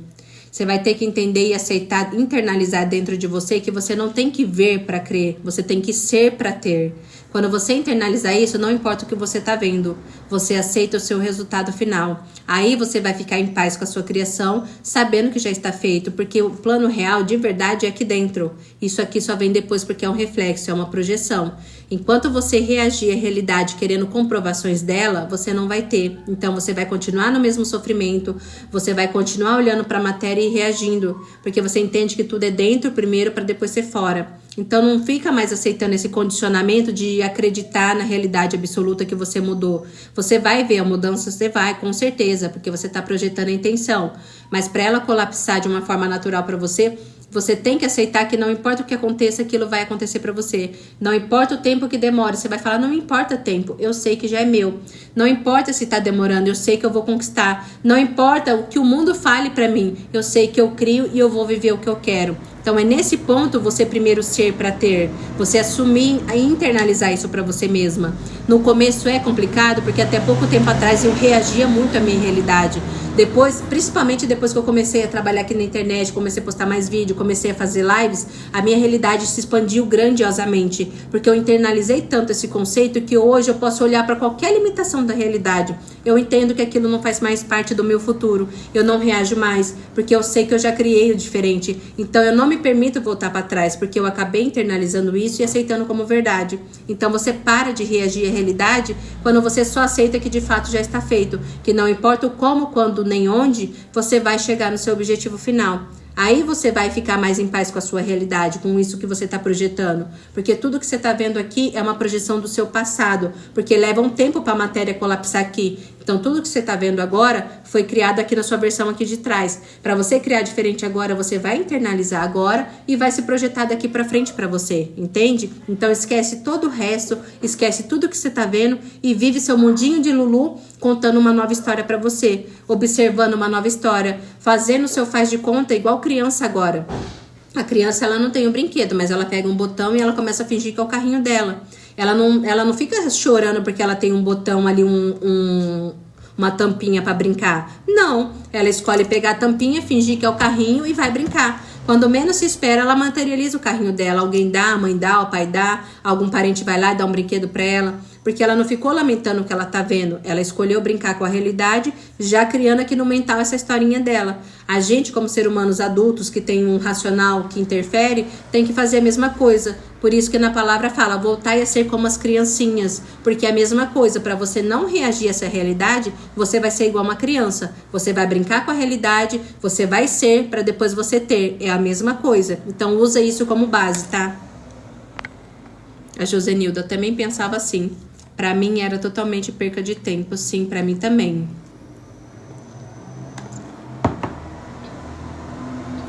Você vai ter que entender e aceitar, internalizar dentro de você que você não tem que ver para crer, você tem que ser para ter. Quando você internalizar isso, não importa o que você está vendo, você aceita o seu resultado final. Aí você vai ficar em paz com a sua criação, sabendo que já está feito, porque o plano real de verdade é aqui dentro. Isso aqui só vem depois porque é um reflexo, é uma projeção. Enquanto você reagir à realidade querendo comprovações dela, você não vai ter. Então você vai continuar no mesmo sofrimento, você vai continuar olhando para a matéria e reagindo, porque você entende que tudo é dentro primeiro para depois ser fora. Então não fica mais aceitando esse condicionamento de acreditar na realidade absoluta que você mudou. Você vai ver a mudança, você vai, com certeza, porque você está projetando a intenção. Mas para ela colapsar de uma forma natural para você, você tem que aceitar que não importa o que aconteça, aquilo vai acontecer para você. Não importa o tempo que demore, você vai falar, não importa o tempo, eu sei que já é meu. Não importa se está demorando, eu sei que eu vou conquistar. Não importa o que o mundo fale para mim, eu sei que eu crio e eu vou viver o que eu quero. Então é nesse ponto você primeiro ser para ter, você assumir e internalizar isso para você mesma. No começo é complicado, porque até pouco tempo atrás eu reagia muito à minha realidade. Depois, principalmente depois que eu comecei a trabalhar aqui na internet, comecei a postar mais vídeo, comecei a fazer lives, a minha realidade se expandiu grandiosamente, porque eu internalizei tanto esse conceito que hoje eu posso olhar para qualquer limitação da realidade. Eu entendo que aquilo não faz mais parte do meu futuro, eu não reajo mais, porque eu sei que eu já criei o diferente. Então eu não me permito voltar para trás, porque eu acabei internalizando isso e aceitando como verdade. Então você para de reagir à realidade quando você só aceita que de fato já está feito, que não importa o como, quando nem onde, você vai chegar no seu objetivo final. Aí você vai ficar mais em paz com a sua realidade, com isso que você está projetando. Porque tudo que você está vendo aqui é uma projeção do seu passado, porque leva um tempo para a matéria colapsar aqui. Então tudo que você está vendo agora foi criado aqui na sua versão aqui de trás. Para você criar diferente agora, você vai internalizar agora e vai se projetar daqui para frente para você, entende? Então esquece todo o resto, esquece tudo que você está vendo e vive seu mundinho de Lulu contando uma nova história para você, observando uma nova história, fazendo o seu faz de conta igual criança agora. A criança, ela não tem um brinquedo, mas ela pega um botão e ela começa a fingir que é o carrinho dela. Ela não fica chorando porque ela tem um botão ali, uma tampinha para brincar. Não, ela escolhe pegar a tampinha, fingir que é o carrinho e vai brincar. Quando menos se espera, ela materializa o carrinho dela. Alguém dá, a mãe dá, o pai dá, algum parente vai lá e dá um brinquedo para ela. Porque ela não ficou lamentando o que ela tá vendo. Ela escolheu brincar com a realidade, já criando aqui no mental essa historinha dela. A gente, como seres humanos adultos, que tem um racional que interfere, tem que fazer a mesma coisa. Por isso que na palavra fala, voltai a ser como as criancinhas. Porque é a mesma coisa, para você não reagir a essa realidade, você vai ser igual uma criança. Você vai brincar com a realidade, você vai ser, para depois você ter. É a mesma coisa. Então usa isso como base, tá? A Josenilda, eu também pensava assim. Pra mim era totalmente perca de tempo. Sim, pra mim também.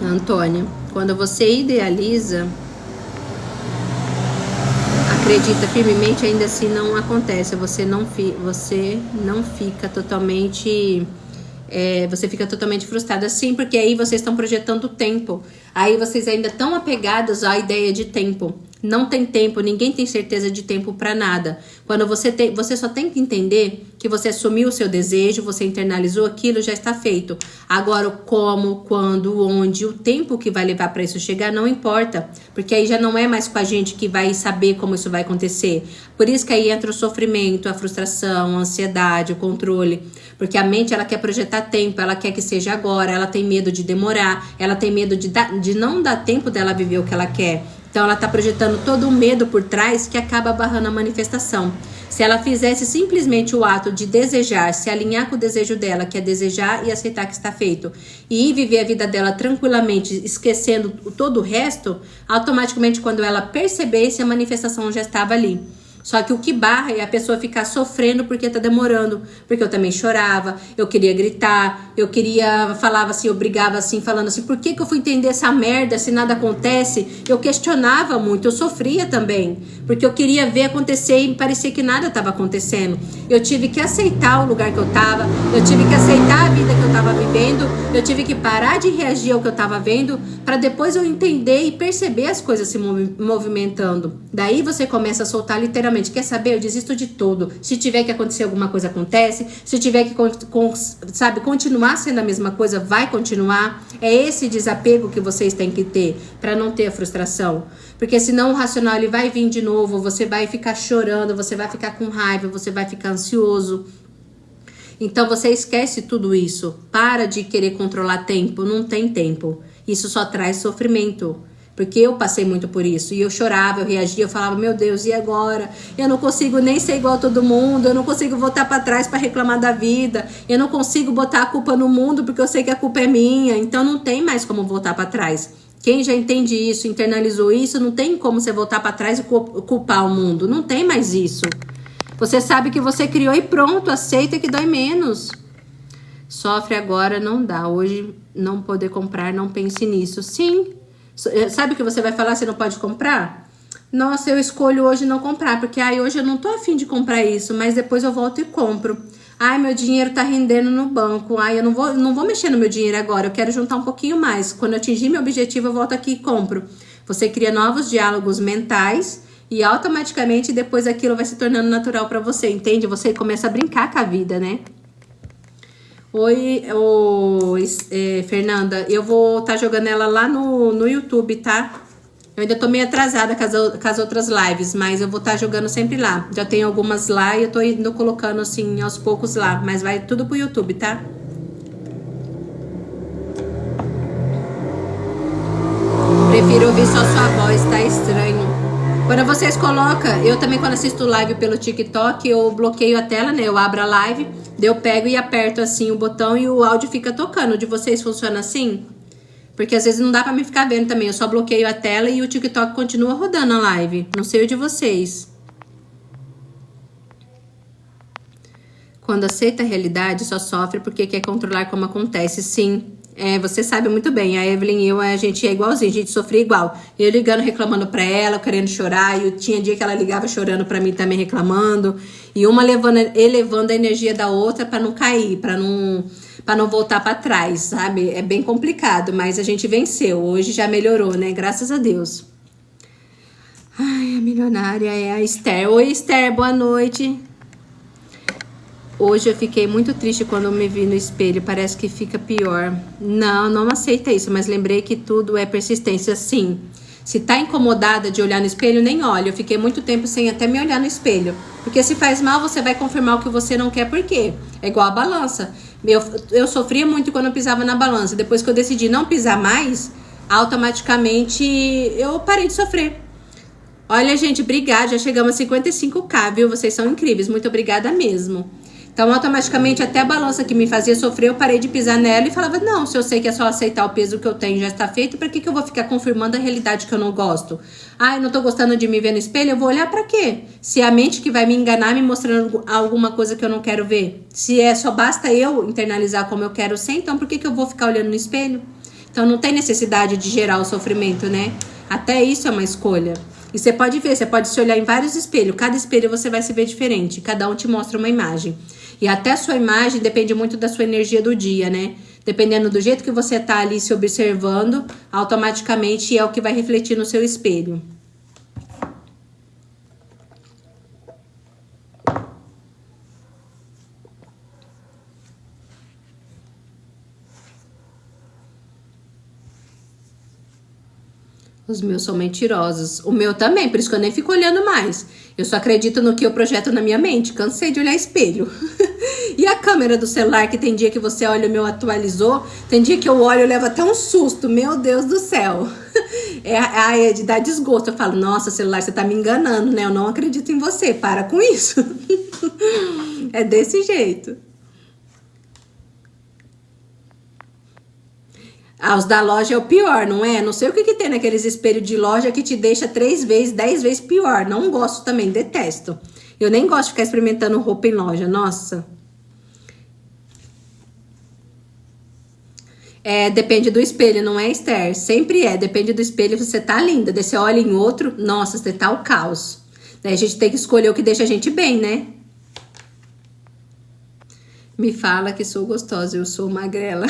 Antônia, quando você idealiza, acredita firmemente, ainda assim não acontece. Você não fica totalmente... você fica totalmente frustrada. Sim, porque aí vocês estão projetando o tempo. Aí vocês ainda estão apegados à ideia de tempo. Não tem tempo, ninguém tem certeza de tempo para nada. Quando você só tem que entender que você assumiu o seu desejo, você internalizou aquilo, já está feito. Agora o como, quando, onde, o tempo que vai levar para isso chegar não importa, porque aí já não é mais com a gente que vai saber como isso vai acontecer. Por isso que aí entra o sofrimento, a frustração, a ansiedade, o controle, porque a mente ela quer projetar tempo, ela quer que seja agora, ela tem medo de demorar, ela tem medo de não dar tempo dela viver o que ela quer. Então ela está projetando todo o medo por trás que acaba barrando a manifestação. Se ela fizesse simplesmente o ato de desejar, se alinhar com o desejo dela, que é desejar e aceitar que está feito, e ir viver a vida dela tranquilamente, esquecendo todo o resto, automaticamente quando ela percebesse, a manifestação já estava ali. Só que o que barra é a pessoa ficar sofrendo porque tá demorando. Porque eu também chorava, eu queria gritar, falava assim, eu brigava assim, falando assim, por que eu fui entender essa merda se nada acontece? Eu questionava muito, eu sofria também. Porque eu queria ver acontecer e parecia que nada estava acontecendo. Eu tive que aceitar o lugar que eu tava, eu tive que aceitar a vida que eu tava vivendo, eu tive que parar de reagir ao que eu tava vendo, para depois eu entender e perceber as coisas se movimentando. Daí você começa a soltar literalmente, quer saber? Eu desisto de tudo. Se tiver que acontecer alguma coisa, acontece. Se tiver que, continuar sendo a mesma coisa, vai continuar. É esse desapego que vocês têm que ter para não ter a frustração. Porque senão o racional ele vai vir de novo, você vai ficar chorando, você vai ficar com raiva, você vai ficar ansioso. Então você esquece tudo isso. Para de querer controlar tempo, não tem tempo. Isso só traz sofrimento. Porque eu passei muito por isso. E eu chorava, eu reagia, eu falava, meu Deus, e agora? Eu não consigo nem ser igual a todo mundo. Eu não consigo voltar para trás para reclamar da vida. Eu não consigo botar a culpa no mundo porque eu sei que a culpa é minha. Então não tem mais como voltar para trás. Quem já entende isso, internalizou isso, não tem como você voltar para trás e culpar o mundo. Não tem mais isso. Você sabe que você criou e pronto, aceita que dói menos. Sofre agora, não dá. Hoje não poder comprar, não pense nisso. Sim. Sabe o que você vai falar? Você não pode comprar? Nossa, eu escolho hoje não comprar, porque hoje eu não tô afim de comprar isso, mas depois eu volto e compro. Meu dinheiro tá rendendo no banco. Eu não vou mexer no meu dinheiro agora, eu quero juntar um pouquinho mais. Quando eu atingir meu objetivo, eu volto aqui e compro. Você cria novos diálogos mentais e automaticamente depois aquilo vai se tornando natural pra você, entende? Você começa a brincar com a vida, né? Oi, Fernanda, eu vou estar jogando ela lá no YouTube, tá? Eu ainda tô meio atrasada com as outras lives, mas eu vou estar jogando sempre lá. Já tem algumas lá e eu tô indo colocando assim aos poucos lá, mas vai tudo pro YouTube, tá? Prefiro ouvir só sua voz, tá estranho. Quando vocês colocam, eu também quando assisto live pelo TikTok, eu bloqueio a tela, né? Eu abro a live, daí eu pego e aperto assim o botão e o áudio fica tocando. De vocês funciona assim? Porque às vezes não dá pra me ficar vendo também. Eu só bloqueio a tela e o TikTok continua rodando a live. Não sei o de vocês. Quando aceita a realidade, só sofre porque quer controlar como acontece. Sim. Você sabe muito bem, a Evelyn e eu, a gente é igualzinho, a gente sofria igual. Eu ligando, reclamando pra ela, querendo chorar, e tinha dia que ela ligava chorando pra mim também, reclamando. E uma elevando a energia da outra pra não cair, pra não voltar pra trás, sabe? É bem complicado, mas a gente venceu. Hoje já melhorou, né? Graças a Deus. Ai, a milionária é a Esther. Oi, Esther, boa noite. Hoje eu fiquei muito triste quando eu me vi no espelho, parece que fica pior. Não aceita isso, mas lembrei que tudo é persistência, sim. Se tá incomodada de olhar no espelho, nem olha. Eu fiquei muito tempo sem até me olhar no espelho. Porque se faz mal, você vai confirmar o que você não quer, por quê? É igual a balança. Eu sofria muito quando eu pisava na balança. Depois que eu decidi não pisar mais, automaticamente eu parei de sofrer. Olha, gente, obrigada. Já chegamos a 55k, viu? Vocês são incríveis. Muito obrigada mesmo. Então, automaticamente, até a balança que me fazia sofrer, eu parei de pisar nela e falava, não, se eu sei que é só aceitar o peso que eu tenho já está feito, pra que eu vou ficar confirmando a realidade que eu não gosto? Eu não tô gostando de me ver no espelho, eu vou olhar pra quê? Se é a mente que vai me enganar, me mostrando alguma coisa que eu não quero ver. Se só basta eu internalizar como eu quero ser, então por que eu vou ficar olhando no espelho? Então, não tem necessidade de gerar o sofrimento, né? Até isso é uma escolha. E você pode ver, você pode se olhar em vários espelhos. Cada espelho você vai se ver diferente. Cada um te mostra uma imagem. E até a sua imagem depende muito da sua energia do dia, né? Dependendo do jeito que você tá ali se observando, automaticamente é o que vai refletir no seu espelho. Os meus são mentirosos. O meu também, por isso que eu nem fico olhando mais. Eu só acredito no que eu projeto na minha mente. Cansei de olhar espelho. E a câmera do celular, que tem dia que você olha, o meu atualizou. Tem dia que eu olho e levo até um susto. Meu Deus do céu. É de dar desgosto. Eu falo, nossa, celular, você tá me enganando, né? Eu não acredito em você. Para com isso. É desse jeito. Ah, os da loja é o pior, não é? Não sei o que que tem naqueles espelhos de loja que te deixa 3 vezes, 10 vezes pior. Não gosto também, detesto. Eu nem gosto de ficar experimentando roupa em loja, nossa. É, depende do espelho, não é, Esther? Sempre é, depende do espelho, você tá linda. Daí você olha em outro, nossa, você tá o caos. Daí a gente tem que escolher o que deixa a gente bem, né? Me fala que sou gostosa, eu sou magrela.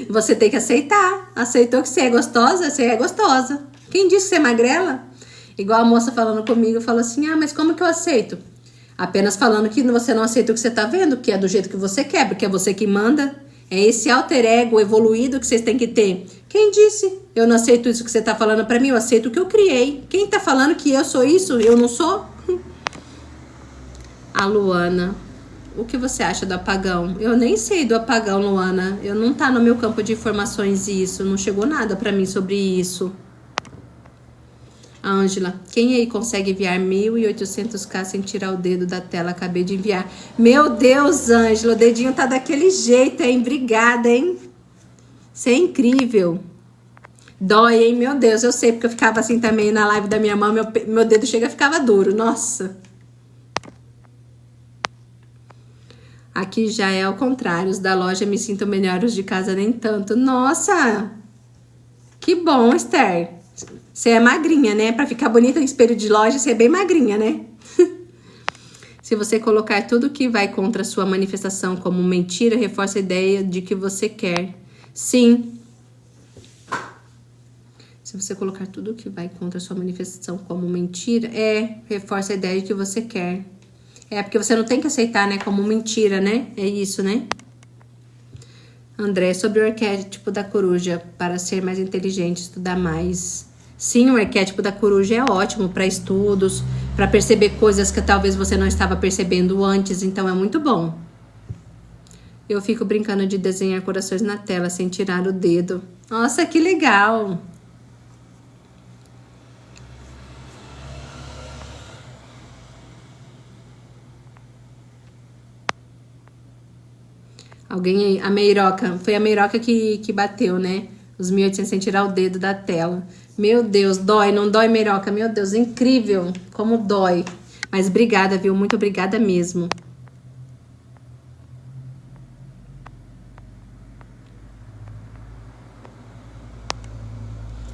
Você tem que aceitar. Aceitou que você é gostosa, você é gostosa. Quem disse que você é magrela? Igual a moça falando comigo, falou assim, ah, mas como que eu aceito? Apenas falando que você não aceita o que você tá vendo, que é do jeito que você quer, porque é você que manda. É esse alter ego evoluído que vocês têm que ter. Quem disse? Eu não aceito isso que você tá falando pra mim, eu aceito o que eu criei. Quem tá falando que eu sou isso, eu não sou? A Luana, o que você acha do apagão? Eu nem sei do apagão, Luana. Eu não tá no meu campo de informações isso. Não chegou nada pra mim sobre isso. A Ângela, quem aí consegue enviar 1.800k sem tirar o dedo da tela? Acabei de enviar. Meu Deus, Ângela, o dedinho tá daquele jeito, hein? Obrigada, hein? Você é incrível. Dói, hein? Meu Deus, eu sei, porque eu ficava assim também na live da minha mãe, meu dedo chega ficava duro, nossa. Aqui já é ao contrário, os da loja me sinto melhor, os de casa nem tanto. Nossa, que bom, Esther. Você é magrinha, né? Pra ficar bonita no espelho de loja, você é bem magrinha, né? Se você colocar tudo que vai contra a sua manifestação como mentira, reforça a ideia de que você quer. Sim. Se você colocar tudo que vai contra a sua manifestação como mentira, reforça a ideia de que você quer. É, porque você não tem que aceitar, né, como mentira, né? É isso, né? André, sobre o arquétipo da coruja, para ser mais inteligente, estudar mais. Sim, o arquétipo da coruja é ótimo para estudos, para perceber coisas que talvez você não estava percebendo antes, então é muito bom. Eu fico brincando de desenhar corações na tela sem tirar o dedo. Nossa, que legal! Alguém aí, a Meiroca, foi a Meiroca que bateu, né? Os 1.800 sem tirar o dedo da tela. Meu Deus, dói, não dói, Meiroca? Meu Deus, incrível, como dói. Mas obrigada, viu? Muito obrigada mesmo.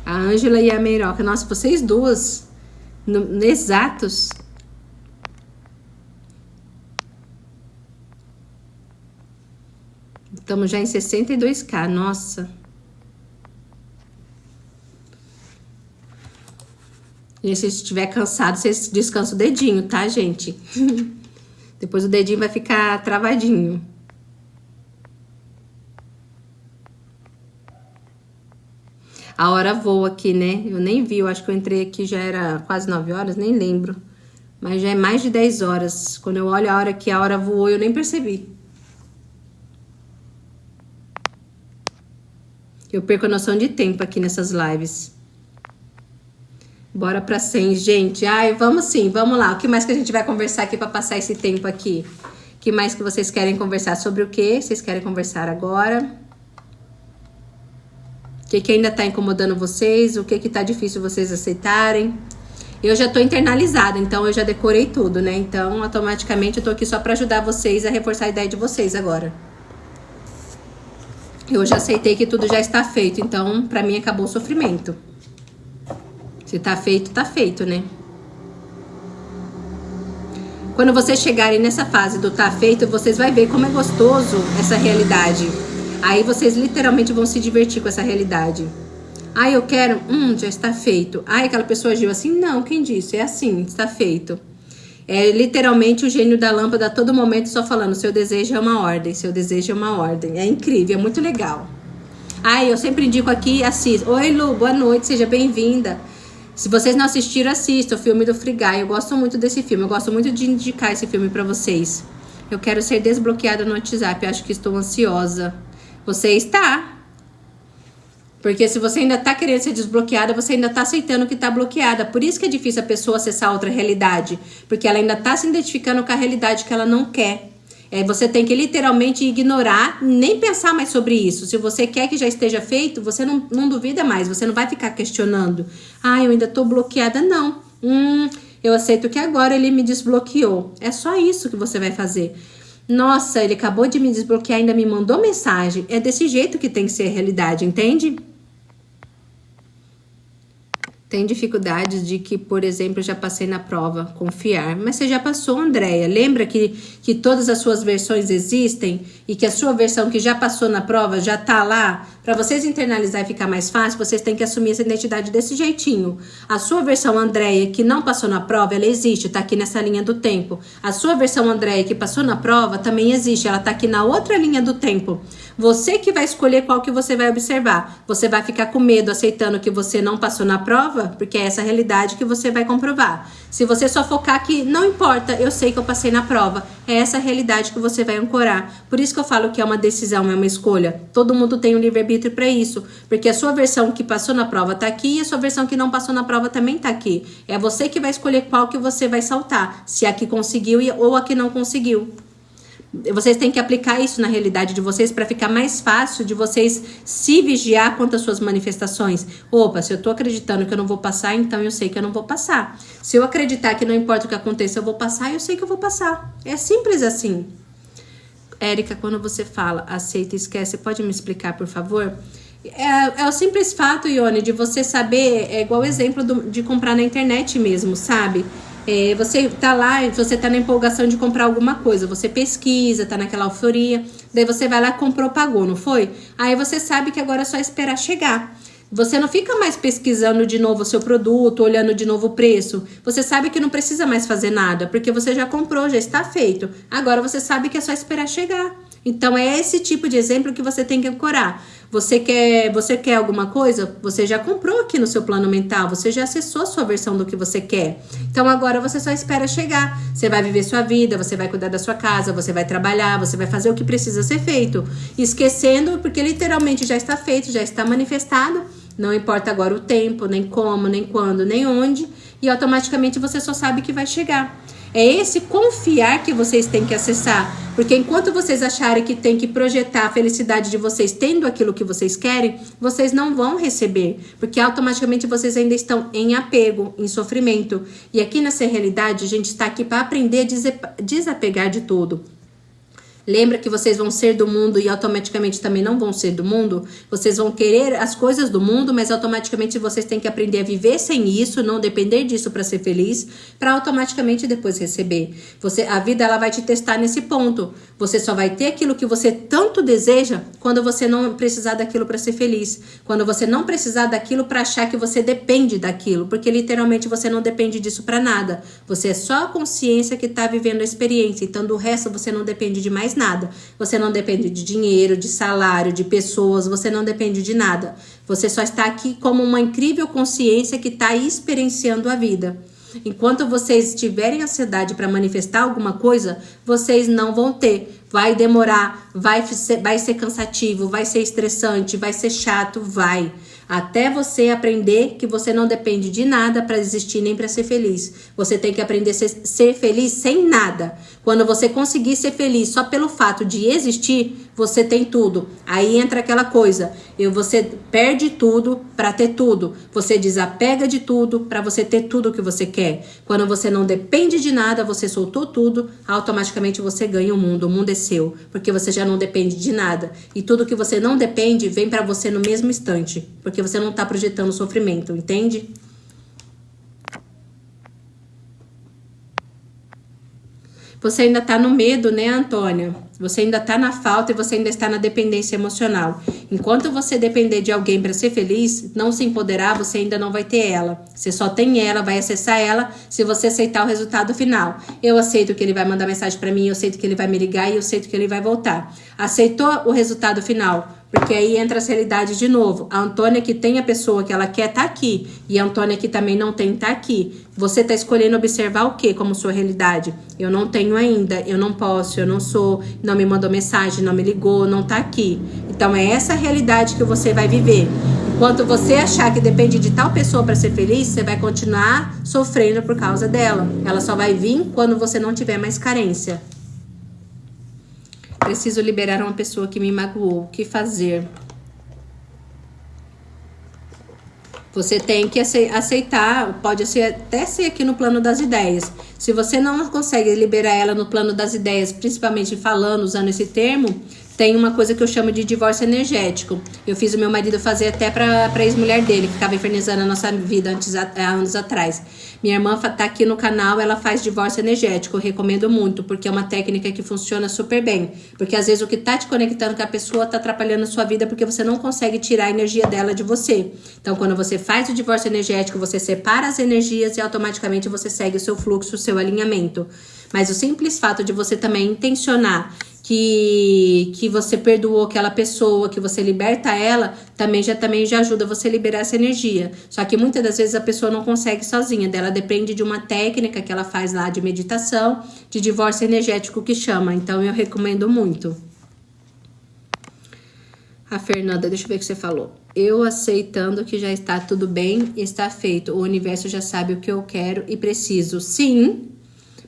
A Ângela e a Meiroca, nossa, vocês duas, exatos. Estamos já em 62k, nossa. E se estiver cansado, vocês descansam o dedinho, tá, gente? Depois o dedinho vai ficar travadinho. A hora voa aqui, né? Eu nem vi, eu acho que eu entrei aqui já era quase 9 horas, nem lembro. Mas já é mais de 10 horas. Quando eu olho a hora que a hora voou, eu nem percebi. Eu perco a noção de tempo aqui nessas lives. Bora pra 100, gente. Ai, vamos sim, vamos lá. O que mais que a gente vai conversar aqui pra passar esse tempo aqui? O que mais que vocês querem conversar? Sobre o que vocês querem conversar agora? O que ainda tá incomodando vocês? O que tá difícil vocês aceitarem? Eu já tô internalizada, então eu já decorei tudo, né? Então, automaticamente, eu tô aqui só pra ajudar vocês a reforçar a ideia de vocês agora. Eu já aceitei que tudo já está feito, então, pra mim, acabou o sofrimento. Se tá feito, né? Quando vocês chegarem nessa fase do tá feito, vocês vão ver como é gostoso essa realidade. Aí vocês literalmente vão se divertir com essa realidade. Ah, eu quero, já está feito. Ah, aquela pessoa agiu assim? Não, quem disse? É assim, está feito. É literalmente o gênio da lâmpada a todo momento só falando, seu desejo é uma ordem, seu desejo é uma ordem. É incrível, é muito legal. Ah, eu sempre indico aqui, assista. Oi, Lu, boa noite, seja bem-vinda. Se vocês não assistiram, assistam o filme do Free Guy. Eu gosto muito desse filme, eu gosto muito de indicar esse filme pra vocês. Eu quero ser desbloqueada no WhatsApp, eu acho que estou ansiosa. Você está. Porque se você ainda tá querendo ser desbloqueada, você ainda tá aceitando que tá bloqueada. Por isso que é difícil a pessoa acessar outra realidade. Porque ela ainda tá se identificando com a realidade que ela não quer. Você tem que literalmente ignorar, nem pensar mais sobre isso. Se você quer que já esteja feito, você não duvida mais, você não vai ficar questionando. Ah, eu ainda tô bloqueada, não. Eu aceito que agora ele me desbloqueou. É só isso que você vai fazer. Nossa, ele acabou de me desbloquear, ainda me mandou mensagem. É desse jeito que tem que ser a realidade, entende? Tem dificuldades de que, por exemplo, já passei na prova, confiar. Mas você já passou, Andréia. Lembra que todas as suas versões existem e que a sua versão que já passou na prova já tá lá? Para vocês internalizar e ficar mais fácil, vocês têm que assumir essa identidade desse jeitinho. A sua versão Andréia que não passou na prova, ela existe, tá aqui nessa linha do tempo. A sua versão Andréia que passou na prova também existe, ela tá aqui na outra linha do tempo. Você que vai escolher qual que você vai observar. Você vai ficar com medo aceitando que você não passou na prova, porque é essa realidade que você vai comprovar. Se você só focar que não importa, eu sei que eu passei na prova, é essa realidade que você vai ancorar. Por isso que eu falo que é uma decisão, é uma escolha. Todo mundo tem um livre-arbítrio para isso, porque a sua versão que passou na prova tá aqui e a sua versão que não passou na prova também tá aqui. É você que vai escolher qual que você vai saltar, se a que conseguiu ou a que não conseguiu. Vocês têm que aplicar isso na realidade de vocês para ficar mais fácil de vocês se vigiar quanto às suas manifestações. Opa, se eu tô acreditando que eu não vou passar, então eu sei que eu não vou passar. Se eu acreditar que não importa o que aconteça, eu vou passar, eu sei que eu vou passar. É simples assim. Érica, quando você fala aceita e esquece, pode me explicar, por favor? É o simples fato, Ione, de você saber, é igual o exemplo de comprar na internet mesmo, sabe? Você tá lá, você tá na empolgação de comprar alguma coisa, você pesquisa, tá naquela euforia, daí você vai lá, comprou, pagou, não foi? Aí você sabe que agora é só esperar chegar. Você não fica mais pesquisando de novo o seu produto, olhando de novo o preço. Você sabe que não precisa mais fazer nada, porque você já comprou, já está feito. Agora você sabe que é só esperar chegar. Então é esse tipo de exemplo que você tem que ancorar. Você quer alguma coisa? Você já comprou aqui no seu plano mental, você já acessou a sua versão do que você quer. Então agora você só espera chegar. Você vai viver sua vida, você vai cuidar da sua casa, você vai trabalhar, você vai fazer o que precisa ser feito. Esquecendo, porque literalmente já está feito, já está manifestado. Não importa agora o tempo, nem como, nem quando, nem onde. E automaticamente você só sabe que vai chegar. É esse confiar que vocês têm que acessar. Porque enquanto vocês acharem que tem que projetar a felicidade de vocês tendo aquilo que vocês querem, vocês não vão receber. Porque automaticamente vocês ainda estão em apego, em sofrimento. E aqui nessa realidade, a gente está aqui para aprender a desapegar de tudo. Lembra que vocês vão ser do mundo e automaticamente também não vão ser do mundo? Vocês vão querer as coisas do mundo, mas automaticamente vocês têm que aprender a viver sem isso, não depender disso para ser feliz, para automaticamente depois receber. A vida ela vai te testar nesse ponto. Você só vai ter aquilo que você tanto deseja quando você não precisar daquilo para ser feliz. Quando você não precisar daquilo para achar que você depende daquilo, porque literalmente você não depende disso para nada. Você é só a consciência que está vivendo a experiência, então do resto você não depende de mais nada. Você não depende de dinheiro, de salário, de pessoas, você não depende de nada. Você só está aqui como uma incrível consciência que está experienciando a vida. Enquanto vocês tiverem ansiedade para manifestar alguma coisa, vocês não vão ter. Vai demorar, vai ser cansativo, vai ser estressante, vai ser chato, vai. Até você aprender que você não depende de nada para existir nem para ser feliz. Você tem que aprender a ser feliz sem nada. Quando você conseguir ser feliz só pelo fato de existir, você tem tudo. Aí entra aquela coisa, você perde tudo para ter tudo. Você desapega de tudo para você ter tudo o que você quer. Quando você não depende de nada, você soltou tudo, automaticamente você ganha o mundo é seu, porque você já não depende de nada. E tudo que você não depende vem para você no mesmo instante, porque você não está projetando sofrimento, entende? Você ainda está no medo, né, Antônia? Você ainda está na falta e você ainda está na dependência emocional. Enquanto você depender de alguém para ser feliz, não se empoderar, você ainda não vai ter ela. Você só tem ela, vai acessar ela se você aceitar o resultado final. Eu aceito que ele vai mandar mensagem para mim, eu aceito que ele vai me ligar e eu aceito que ele vai voltar. Aceitou o resultado final? Porque aí entra as realidades de novo. A Antônia que tem a pessoa que ela quer tá aqui. E a Antônia que também não tem tá aqui. Você tá escolhendo observar o que como sua realidade? Eu não tenho ainda, eu não posso, eu não sou, não me mandou mensagem, não me ligou, não tá aqui. Então é essa realidade que você vai viver. Enquanto você achar que depende de tal pessoa para ser feliz, você vai continuar sofrendo por causa dela. Ela só vai vir quando você não tiver mais carência. Preciso liberar uma pessoa que me magoou. O que fazer? Você tem que aceitar, pode até ser aqui no plano das ideias. Se você não consegue liberar ela no plano das ideias, principalmente falando, usando esse termo, tem uma coisa que eu chamo de divórcio energético. Eu fiz o meu marido fazer até pra ex-mulher dele, que ficava infernizando a nossa vida há anos atrás. Minha irmã tá aqui no canal, ela faz divórcio energético. Eu recomendo muito, porque é uma técnica que funciona super bem. Porque às vezes o que tá te conectando com a pessoa tá atrapalhando a sua vida, porque você não consegue tirar a energia dela de você. Então, quando você faz o divórcio energético, você separa as energias e automaticamente você segue o seu fluxo, o seu alinhamento. Mas o simples fato de você também intencionar que você perdoou aquela pessoa, que você liberta ela, também já ajuda você a liberar essa energia. Só que muitas das vezes a pessoa não consegue sozinha, dela depende de uma técnica que ela faz lá de meditação, de divórcio energético que chama. Então eu recomendo muito. A Fernanda, deixa eu ver o que você falou. Eu aceitando que já está tudo bem, está feito. O universo já sabe o que eu quero e preciso. Sim,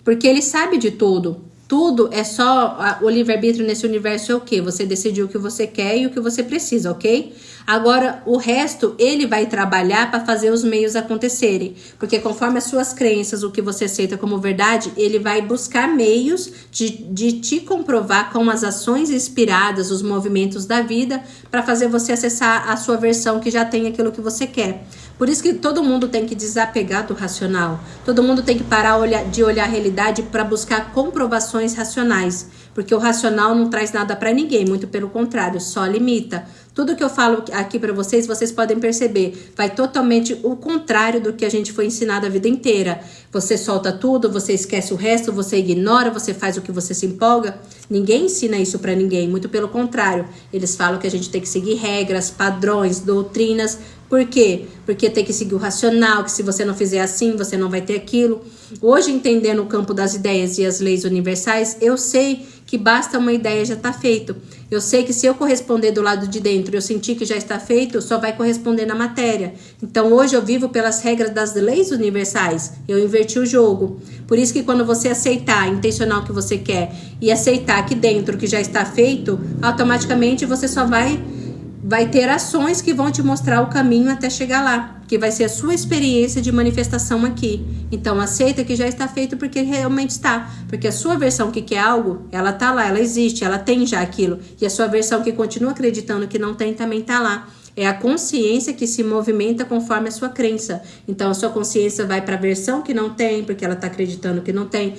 porque ele sabe de tudo. Tudo é só o livre-arbítrio nesse universo é o quê? Você decidiu o que você quer e o que você precisa, ok? Agora, o resto, ele vai trabalhar para fazer os meios acontecerem. Porque conforme as suas crenças, o que você aceita como verdade, ele vai buscar meios de te comprovar com as ações inspiradas, os movimentos da vida, para fazer você acessar a sua versão que já tem aquilo que você quer. Por isso que todo mundo tem que desapegar do racional. Todo mundo tem que parar de olhar a realidade para buscar comprovações racionais. Porque o racional não traz nada para ninguém, muito pelo contrário, só limita. Tudo que eu falo aqui para vocês, vocês podem perceber, vai totalmente o contrário do que a gente foi ensinado a vida inteira. Você solta tudo, você esquece o resto, você ignora, você faz o que você se empolga. Ninguém ensina isso para ninguém, muito pelo contrário. Eles falam que a gente tem que seguir regras, padrões, doutrinas. Por quê? Porque tem que seguir o racional, que se você não fizer assim, você não vai ter aquilo. Hoje, entendendo o campo das ideias e as leis universais, eu sei que basta uma ideia já está feito. Eu sei que se eu corresponder do lado de dentro, eu sentir que já está feito, só vai corresponder na matéria. Então hoje eu vivo pelas regras das leis universais. Eu inverti o jogo. Por isso que quando você aceitar, intencionar o que você quer e aceitar aqui dentro que já está feito, automaticamente você só vai ter ações que vão te mostrar o caminho até chegar lá, que vai ser a sua experiência de manifestação aqui. Então aceita que já está feito porque realmente está, porque a sua versão que quer algo, ela tá lá, ela existe, ela tem já aquilo, e a sua versão que continua acreditando que não tem também tá lá. É a consciência que se movimenta conforme a sua crença. Então, a sua consciência vai para a versão que não tem, porque ela está acreditando que não tem.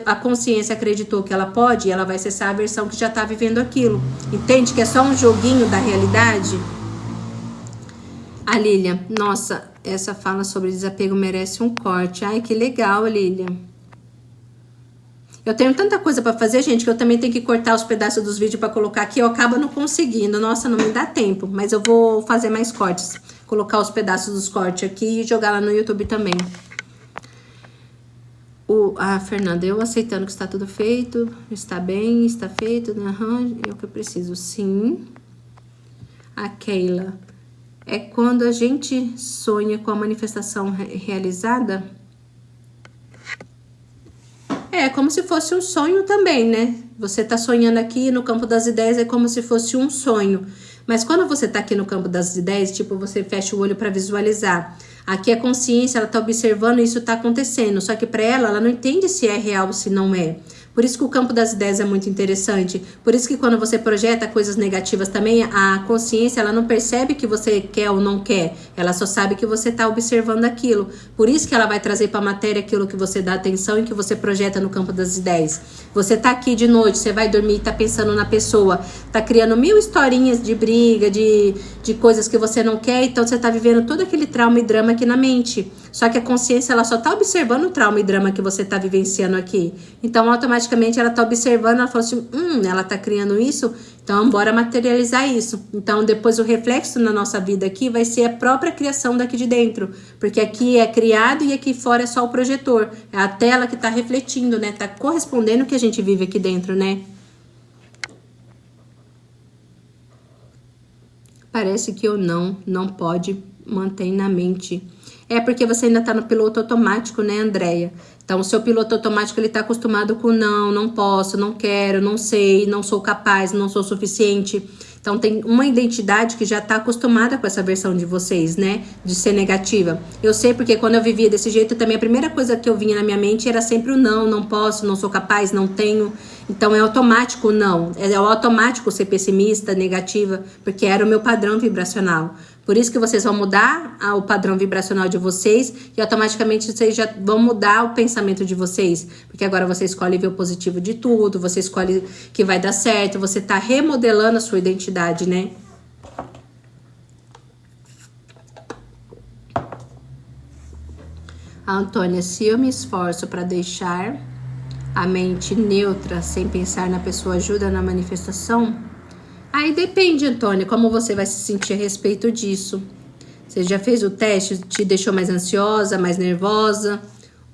A consciência acreditou que ela pode, e ela vai acessar a versão que já está vivendo aquilo. Entende que é só um joguinho da realidade? A Lilian, nossa, essa fala sobre desapego merece um corte. Ai, que legal, Lilian. Eu tenho tanta coisa pra fazer, gente, que eu também tenho que cortar os pedaços dos vídeos pra colocar aqui. Eu acabo não conseguindo. Nossa, não me dá tempo. Mas eu vou fazer mais cortes. Colocar os pedaços dos cortes aqui e jogar lá no YouTube também. Fernanda, eu aceitando que está tudo feito. Está bem, está feito. É o que eu preciso, sim. A Keila. É quando a gente sonha com a manifestação realizada... É como se fosse um sonho também, né? Você tá sonhando aqui no campo das ideias, é como se fosse um sonho. Mas quando você tá aqui no campo das ideias, tipo, você fecha o olho para visualizar. Aqui a consciência, ela tá observando e isso tá acontecendo. Só que para ela não entende se é real ou se não é. Por isso que o campo das ideias é muito interessante. Por isso que quando você projeta coisas negativas também, a consciência ela não percebe que você quer ou não quer. Ela só sabe que você está observando aquilo. Por isso que ela vai trazer para a matéria aquilo que você dá atenção e que você projeta no campo das ideias. Você tá aqui de noite, você vai dormir e tá pensando na pessoa. Tá criando 1000 historinhas de briga, de coisas que você não quer. Então você tá vivendo todo aquele trauma e drama aqui na mente. Só que a consciência ela só tá observando o trauma e drama que você tá vivenciando aqui. Então automaticamente ela tá observando, ela fala assim, ela tá criando isso, então bora materializar isso. Então depois o reflexo na nossa vida aqui vai ser a própria criação daqui de dentro. Porque aqui é criado e aqui fora é só o projetor. É a tela que tá refletindo, né? Tá correspondendo o que a gente vive aqui dentro, né? Parece que não pode, mantém na mente. É porque você ainda tá no piloto automático, né, Andréia? Então, o seu piloto automático, ele tá acostumado com não, não posso, não quero, não sei, não sou capaz, não sou suficiente. Então, tem uma identidade que já tá acostumada com essa versão de vocês, né? De ser negativa. Eu sei porque quando eu vivia desse jeito, também a primeira coisa que eu vinha na minha mente era sempre o não, não posso, não sou capaz, não tenho. Então, é automático o não. É automático ser pessimista, negativa, porque era o meu padrão vibracional. Por isso que vocês vão mudar o padrão vibracional de vocês e automaticamente vocês já vão mudar o pensamento de vocês. Porque agora você escolhe ver o positivo de tudo, você escolhe que vai dar certo, você tá remodelando a sua identidade, né? A Antônia, se eu me esforço para deixar a mente neutra sem pensar na pessoa, ajuda na manifestação? Aí depende, Antônia, como você vai se sentir a respeito disso. Você já fez o teste? Te deixou mais ansiosa, mais nervosa?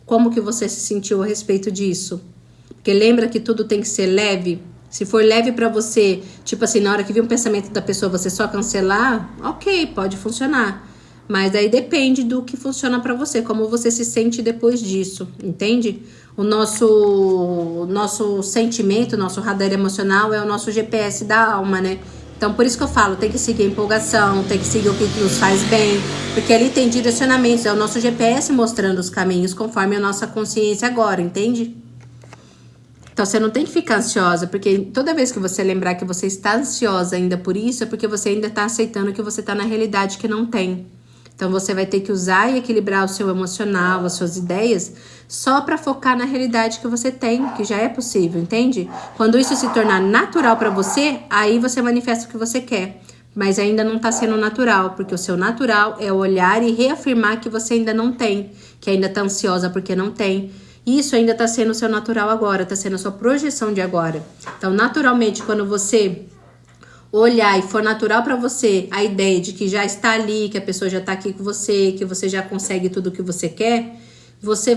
Como que você se sentiu a respeito disso? Porque lembra que tudo tem que ser leve? Se for leve pra você, tipo assim, na hora que vir um pensamento da pessoa, você só cancelar, ok, pode funcionar. Mas aí depende do que funciona pra você, como você se sente depois disso, entende? O nosso sentimento, nosso radar emocional é o nosso GPS da alma, né? Então, por isso que eu falo, tem que seguir a empolgação, tem que seguir o que nos faz bem, porque ali tem direcionamentos, é o nosso GPS mostrando os caminhos conforme a nossa consciência agora, entende? Então, você não tem que ficar ansiosa, porque toda vez que você lembrar que você está ansiosa ainda por isso, é porque você ainda está aceitando que você está na realidade que não tem. Então, você vai ter que usar e equilibrar o seu emocional, as suas ideias, só para focar na realidade que você tem, que já é possível, entende? Quando isso se tornar natural para você, aí você manifesta o que você quer. Mas ainda não tá sendo natural, porque o seu natural é olhar e reafirmar que você ainda não tem, que ainda tá ansiosa porque não tem. Isso ainda tá sendo o seu natural agora, tá sendo a sua projeção de agora. Então, naturalmente, quando você olhar e for natural para você a ideia de que já está ali, que a pessoa já tá aqui com você, que você já consegue tudo o que você quer, você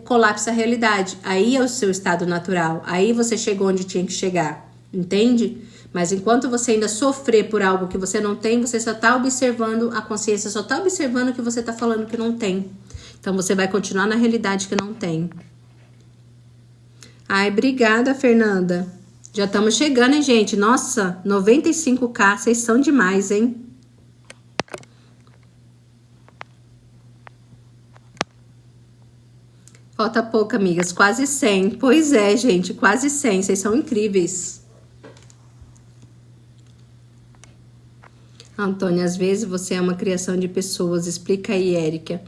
colapsa a realidade. Aí é o seu estado natural. Aí você chegou onde tinha que chegar, entende? Mas enquanto você ainda sofrer por algo que você não tem, você só tá observando, a consciência só tá observando o que você tá falando que não tem. Então você vai continuar na realidade que não tem. Ai, obrigada, Fernanda. Já estamos chegando, hein, gente? Nossa, 95k, vocês são demais, hein? Falta pouco, amigas, quase 100. Pois é, gente, quase 100. Vocês são incríveis. Antônia, às vezes você é uma criação de pessoas. Explica aí, Érica.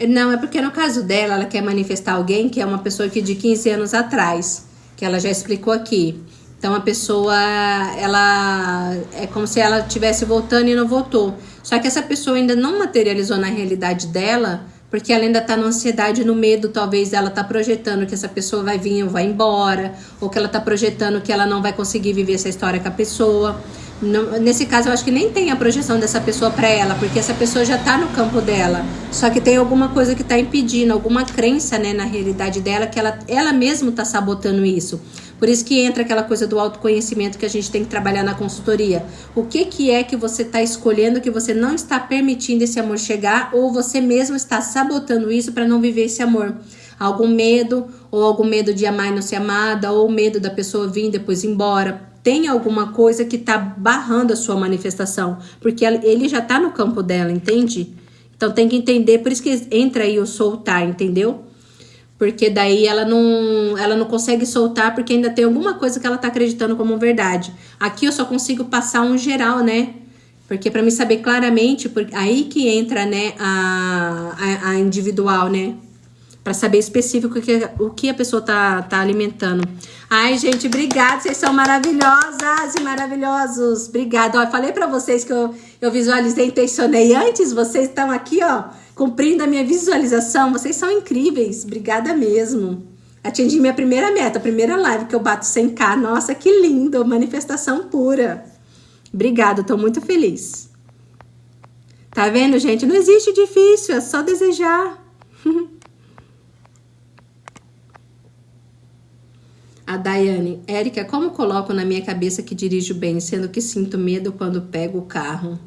Não, é porque no caso dela, ela quer manifestar alguém que é uma pessoa que de 15 anos atrás, que ela já explicou aqui. Então, a pessoa, ela é como se ela estivesse voltando e não voltou. Só que essa pessoa ainda não materializou na realidade dela, porque ela ainda tá na ansiedade, no medo, talvez ela tá projetando que essa pessoa vai vir ou vai embora, ou que ela tá projetando que ela não vai conseguir viver essa história com a pessoa. Nesse caso, eu acho que nem tem a projeção dessa pessoa para ela, porque essa pessoa já tá no campo dela. Só que tem alguma coisa que tá impedindo, alguma crença, né, na realidade dela, que ela mesma tá sabotando isso. Por isso que entra aquela coisa do autoconhecimento que a gente tem que trabalhar na consultoria. O que é que você tá escolhendo que você não está permitindo esse amor chegar, ou você mesmo está sabotando isso para não viver esse amor? Algum medo, ou algum medo de amar e não ser amada, ou medo da pessoa vir e depois ir embora. Tem alguma coisa que tá barrando a sua manifestação, porque ele já tá no campo dela, entende? Então tem que entender, por isso que entra aí o soltar, entendeu? Porque daí ela não consegue soltar, porque ainda tem alguma coisa que ela tá acreditando como verdade. Aqui eu só consigo passar um geral, né? Porque para me saber claramente, aí que entra, né, a individual, né? Para saber específico o que a pessoa tá alimentando. Ai, gente, obrigada. Vocês são maravilhosas e maravilhosos. Obrigada. Ó, eu falei para vocês que eu visualizei, intencionei antes. Vocês estão aqui, ó, cumprindo a minha visualização. Vocês são incríveis. Obrigada mesmo. Atingi minha primeira meta, a primeira live que eu bato 100k. Nossa, que lindo. Manifestação pura. Obrigada, tô muito feliz. Tá vendo, gente? Não existe difícil, é só desejar. A Daiane, Érica, como coloco na minha cabeça que dirijo bem, sendo que sinto medo quando pego o carro?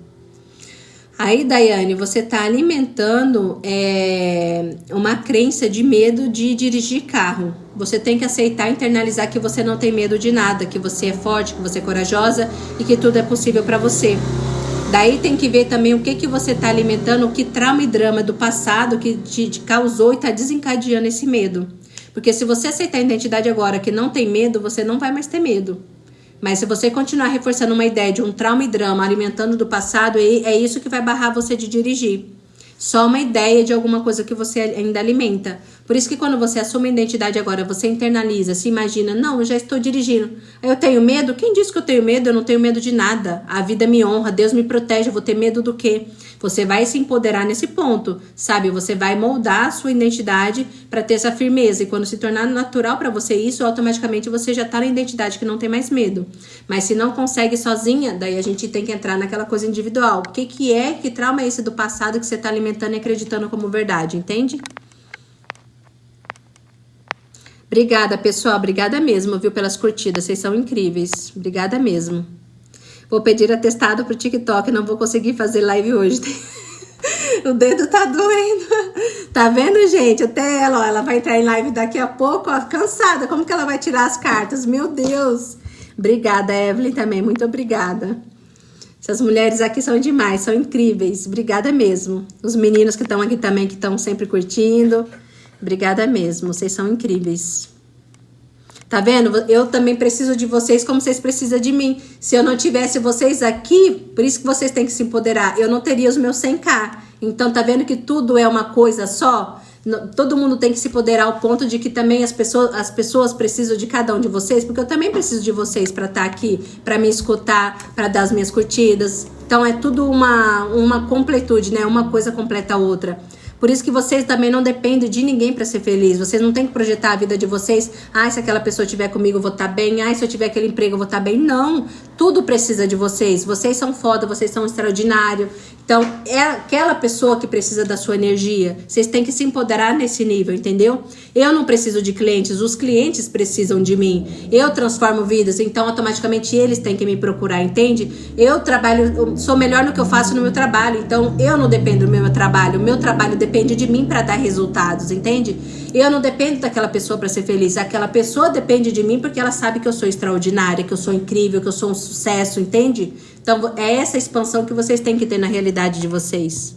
Aí, Daiane, você está alimentando uma crença de medo de dirigir carro. Você tem que aceitar, internalizar que você não tem medo de nada, que você é forte, que você é corajosa e que tudo é possível para você. Daí tem que ver também o que você está alimentando, que trauma e drama do passado que te causou e está desencadeando esse medo. Porque se você aceitar a identidade agora que não tem medo, você não vai mais ter medo. Mas se você continuar reforçando uma ideia de um trauma e drama, alimentando do passado, é isso que vai barrar você de dirigir. Só uma ideia de alguma coisa que você ainda alimenta. Por isso que quando você assume a identidade agora, você internaliza, se imagina, não, eu já estou dirigindo. Eu tenho medo? Quem disse que eu tenho medo? Eu não tenho medo de nada. A vida me honra, Deus me protege, eu vou ter medo do quê? Você vai se empoderar nesse ponto, sabe? Você vai moldar a sua identidade para ter essa firmeza. E quando se tornar natural para você isso, automaticamente você já tá na identidade que não tem mais medo. Mas se não consegue sozinha, daí a gente tem que entrar naquela coisa individual. O que trauma é esse do passado que você tá alimentando e acreditando como verdade, entende? Obrigada, pessoal. Obrigada mesmo, viu, pelas curtidas. Vocês são incríveis. Obrigada mesmo. Vou pedir atestado pro TikTok. Não vou conseguir fazer live hoje. O dedo tá doendo. Tá vendo, gente? Até ela, ó, ela vai entrar em live daqui a pouco, ó, cansada. Como que ela vai tirar as cartas? Meu Deus. Obrigada, Evelyn, também. Muito obrigada. Essas mulheres aqui são demais, são incríveis. Obrigada mesmo. Os meninos que estão aqui também, que estão sempre curtindo. Obrigada mesmo, vocês são incríveis. Tá vendo? Eu também preciso de vocês como vocês precisam de mim. Se eu não tivesse vocês aqui, por isso que vocês têm que se empoderar, eu não teria os meus 100k. Então tá vendo que tudo é uma coisa só? Todo mundo tem que se empoderar ao ponto de que também as pessoas precisam de cada um de vocês, porque eu também preciso de vocês para estar aqui, para me escutar, para dar as minhas curtidas. Então é tudo uma completude, né? Uma coisa completa a outra. Por isso que vocês também não dependem de ninguém para ser feliz. Vocês não têm que projetar a vida de vocês. Ah, se aquela pessoa estiver comigo, eu vou estar bem. Ah, se eu tiver aquele emprego, eu vou estar bem. Não. Tudo precisa de vocês. Vocês são foda, vocês são extraordinários. Então, é aquela pessoa que precisa da sua energia. Vocês têm que se empoderar nesse nível, entendeu? Eu não preciso de clientes. Os clientes precisam de mim. Eu transformo vidas. Então, automaticamente, eles têm que me procurar, entende? Eu trabalho, sou melhor no que eu faço no meu trabalho. Então, eu não dependo do meu trabalho. O meu trabalho depende de mim para dar resultados, entende? Eu não dependo daquela pessoa para ser feliz. Aquela pessoa depende de mim porque ela sabe que eu sou extraordinária, que eu sou incrível, que eu sou um sucesso, entende? Então, é essa expansão que vocês têm que ter na realidade de vocês.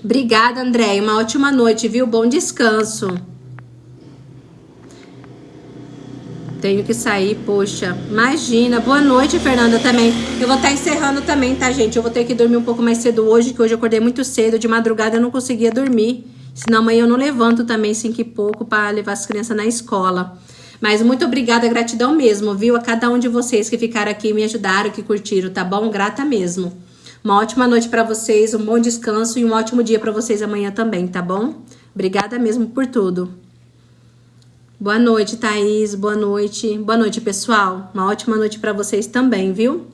Obrigada, André. Uma ótima noite, viu? Bom descanso. Tenho que sair, poxa. Imagina. Boa noite, Fernanda, também. Eu vou estar encerrando também, tá, gente? Eu vou ter que dormir um pouco mais cedo hoje, que hoje eu acordei muito cedo. De madrugada eu não conseguia dormir. Senão amanhã eu não levanto também 5 e pouco para levar as crianças na escola. Mas muito obrigada, gratidão mesmo, viu? A cada um de vocês que ficaram aqui, me ajudaram, que curtiram, tá bom? Grata mesmo. Uma ótima noite pra vocês, um bom descanso e um ótimo dia pra vocês amanhã também, tá bom? Obrigada mesmo por tudo. Boa noite, Thaís. Boa noite. Boa noite, pessoal. Uma ótima noite pra vocês também, viu?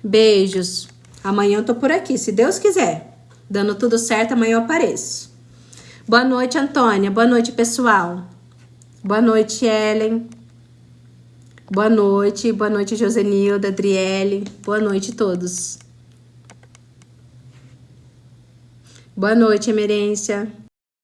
Beijos. Amanhã eu tô por aqui, se Deus quiser. Dando tudo certo, amanhã eu apareço. Boa noite, Antônia. Boa noite, pessoal. Boa noite, Ellen. Boa noite, Josenilda, Adriele. Boa noite a todos. Boa noite, Emerência.